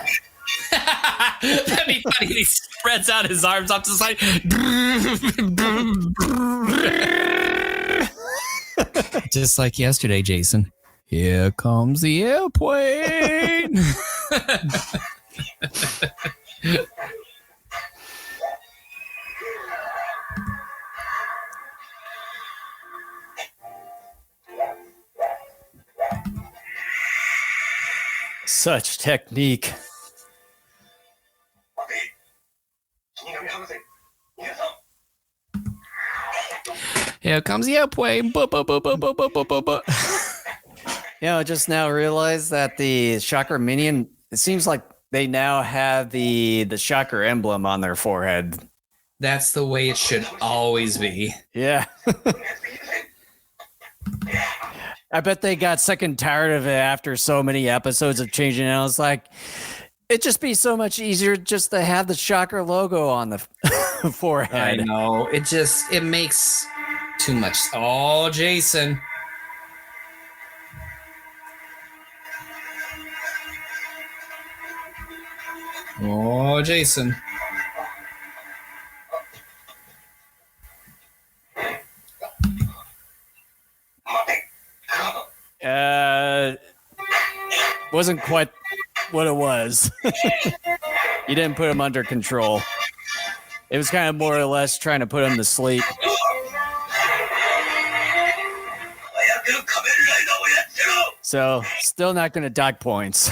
That'd be funny. He spreads out his arms off to the side. Just like yesterday, Jason. Here comes the airplane. Such technique. Here comes the airplane. You know, just now realized that the Shocker minion, it seems like they now have the Shocker emblem on their forehead. That's the way it should always be. Yeah. I bet they got sick and tired of it after so many episodes of changing it. I was like, it'd just be so much easier just to have the Shocker logo on the forehead. I know. It makes too much. Oh, Jason. Oh, Jason. Wasn't quite what it was. You didn't put him under control. It was kind of more or less trying to put him to sleep. So, still not going to dock points.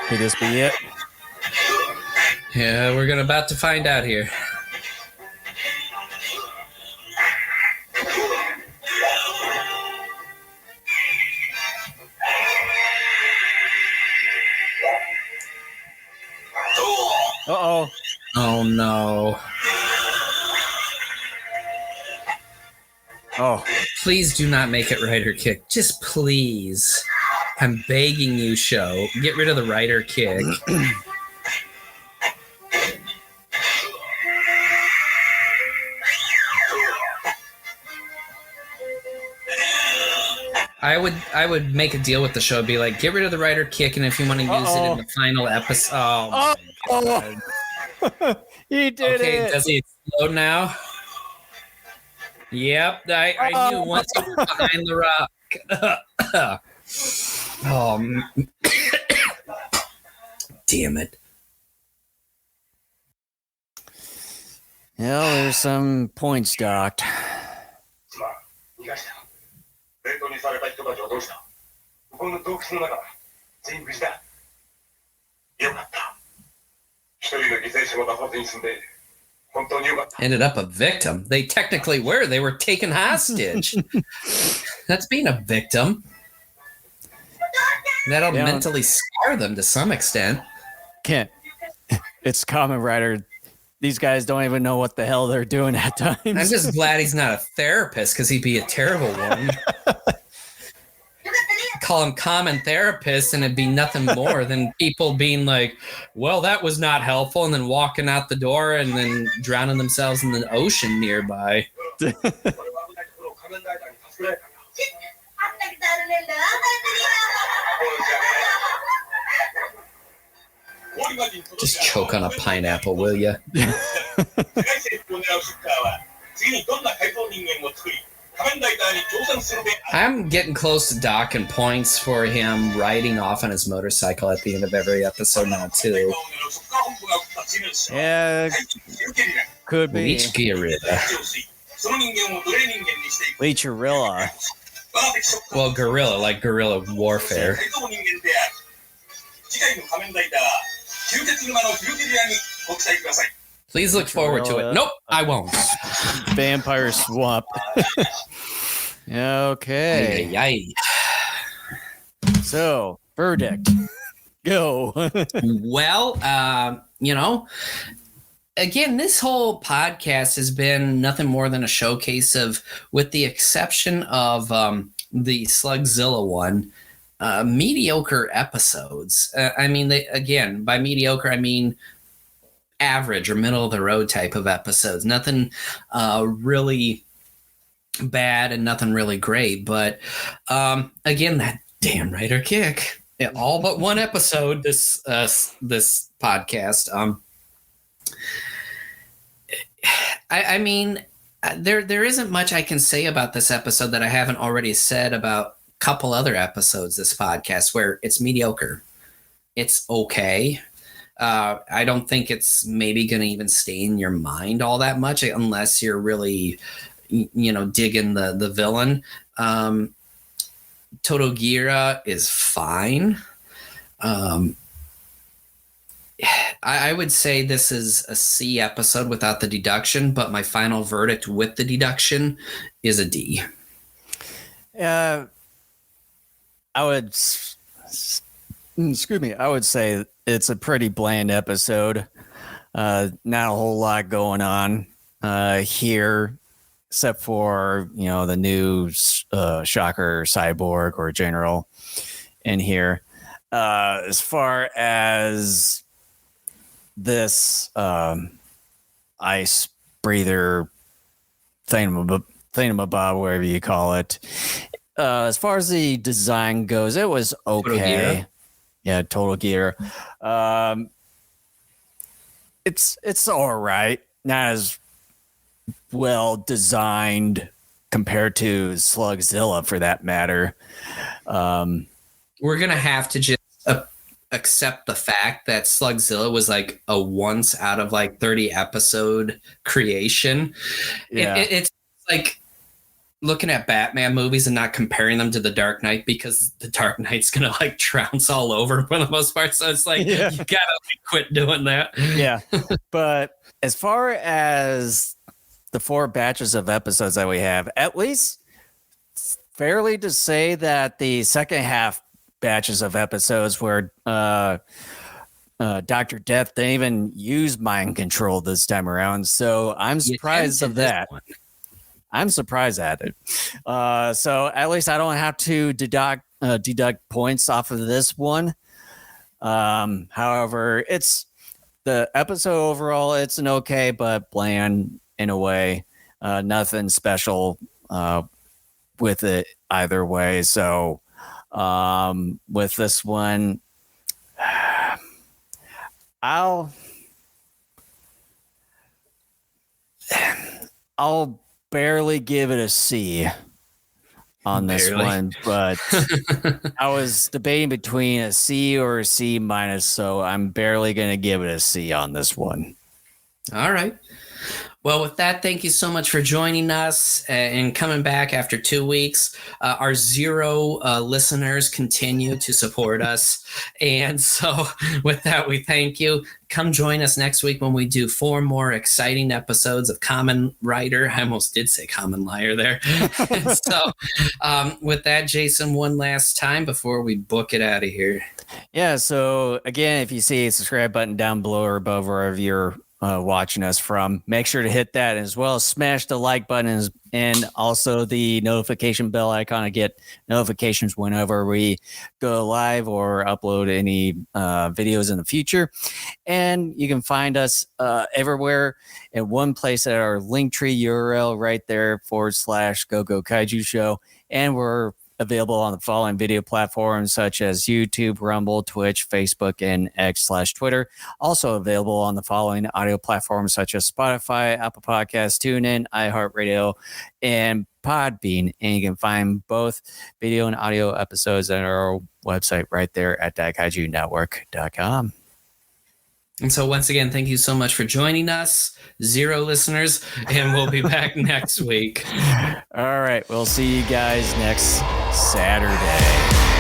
Could this be it? Yeah, we're about to find out here. Uh-oh. Oh, no. Oh. Please do not make it Rider Kick. Just please. I'm begging you, show. Get rid of the Rider Kick. I would make a deal with the show. Be like, get rid of the Rider Kick, and if you want to use it in the final episode, Oh, he did it. Does he Load now. Yep, I knew once you were behind the rock. Oh, damn it. Well, there's some points docked. すまん、逃がした。冷凍にされた人たちはどうした？ここの洞窟の中だ。全員無事だ。よかった。一人の犠牲者も出さずに済んで、本当によかった。 Ended up a victim. They technically were. They were taken hostage. That's being a victim. That'll mentally scar them to some extent. Can't. It's Kamen Rider. These guys don't even know what the hell they're doing at times. I'm just glad he's not a therapist because he'd be a terrible one. Call him common therapist and it'd be nothing more than people being like, well, that was not helpful, and then walking out the door and then drowning themselves in the ocean nearby. Just choke on a pineapple, will you? I'm getting close to docking points for him riding off on his motorcycle at the end of every episode now, too. Yeah, could be. Leech Gorilla. Leechorilla. Well, gorilla, like guerrilla warfare. Please look forward to it. Nope, I won't. Vampire Swamp. Okay. Yay. So, verdict. Go. Well, again, this whole podcast has been nothing more than a showcase of, with the exception of the Slugzilla one, mediocre episodes. I mean, by mediocre, I mean average or middle of the road type of episodes. Nothing really bad and nothing really great. But again, that damn writer kick. All but one episode this podcast. I mean, there isn't much I can say about this episode that I haven't already said about a couple other episodes this podcast, where it's mediocre. It's okay. I don't think it's maybe going to even stay in your mind all that much unless you're really, digging the villain. Totogira is fine. I would say this is a C episode without the deduction, but my final verdict with the deduction is a D. I would say it's a pretty bland episode. Not a whole lot going on here, except for the new Shocker Cyborg or General in here. As far as this ice breather thingamabob, whatever you call it, as far as the design goes, it was okay. Total Gear. It's all right. Not as well designed compared to Slugzilla, for that matter. We're gonna have to just accept the fact that Slugzilla was like a once out of like 30 episode creation. Yeah. It's like looking at Batman movies and not comparing them to The Dark Knight, because The Dark Knight's gonna like trounce all over for the most part. So it's like, you gotta quit doing that. Yeah. But as far as the 4 batches of episodes that we have, at least fairly to say that the second half batches of episodes where Dr. Death didn't even use mind control this time around. So I'm surprised of that. I'm surprised at it. So at least I don't have to deduct points off of this one. However, it's the episode overall, it's an okay but bland in a way. Nothing special with it either way. So with this one, I'll barely give it a C on this Barely. one, but I was debating between a C or a C minus, so I'm barely going to give it a C on this one. All right. Well, with that, thank you so much for joining us and coming back after 2 weeks. Our 0 listeners continue to support us. And so with that, we thank you. Come join us next week when we do 4 more exciting episodes of Kamen Rider. I almost did say Kamen Liar there. So with that, Jason, one last time before we book it out of here. Yeah, so again, if you see a subscribe button down below or above wherever you're watching us from, make sure to hit that, as well as smash the like button and also the notification bell icon to get notifications whenever we go live or upload any videos in the future. And you can find us everywhere in one place at our Linktree URL right there / GoGoKaiju Show. And we're available on the following video platforms such as YouTube, Rumble, Twitch, Facebook, and X/Twitter. Also available on the following audio platforms such as Spotify, Apple Podcasts, TuneIn, iHeartRadio, and Podbean. And you can find both video and audio episodes on our website right there at DaikajuNetwork.com. And so once again, thank you so much for joining us, 0 listeners, and we'll be back next week. All right. We'll see you guys next Saturday.